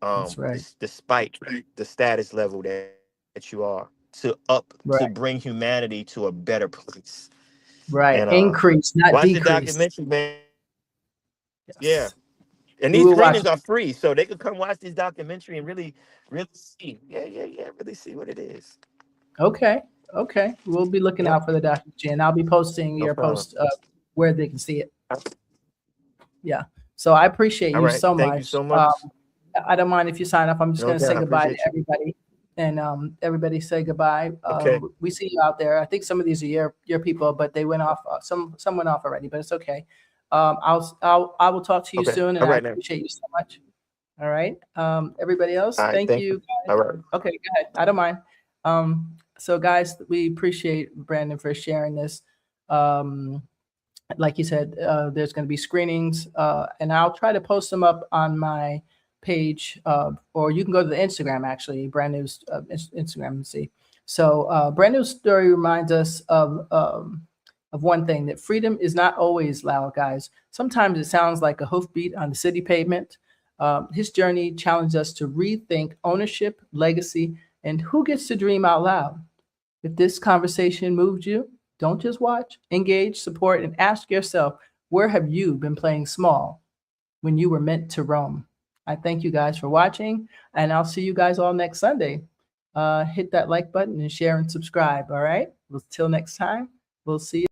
That's right. despite the status level that you are, to Right. bring humanity to a better place. Right. And Increase, not watch the decrease. documentary, man. Yeah. Yes. And We these will watch screenings it. are free, so they could come watch this documentary and really, really see. Yeah. Really see what it is. Okay. Okay. We'll be looking Yep. out for the documentary, and I'll be posting No your problem. post where they can see it. Yeah. So I appreciate All you right. so Thank you much. so much. I don't mind if you sign up. I'm just No going to say doubt. I goodbye to appreciate you. everybody, and everybody say goodbye. Okay. We see you out there. I think some of these are your people, but they went off. Some went off already, but it's okay. I will talk to you Okay. soon, and All I right now. appreciate you so much. All right. Everybody else, All right. thank Thank you. you. All right. Okay, go ahead. I don't mind. So guys, we appreciate Brandon for sharing this. Um, like you said, there's going to be screenings, and I'll try to post them up on my page, or you can go to the Instagram, actually, Brannu's Instagram, and see. So Brannu's story reminds us of one thing, that freedom is not always loud, guys. Sometimes it sounds like a hoofbeat on the city pavement. His journey challenged us to rethink ownership, legacy, and who gets to dream out loud. If this conversation moved you, don't just watch, engage, support, and ask yourself, where have you been playing small when you were meant to roam? I thank you guys for watching, and I'll see you guys all next Sunday. Hit that like button and share and subscribe. All right. Well, till next time, we'll see you.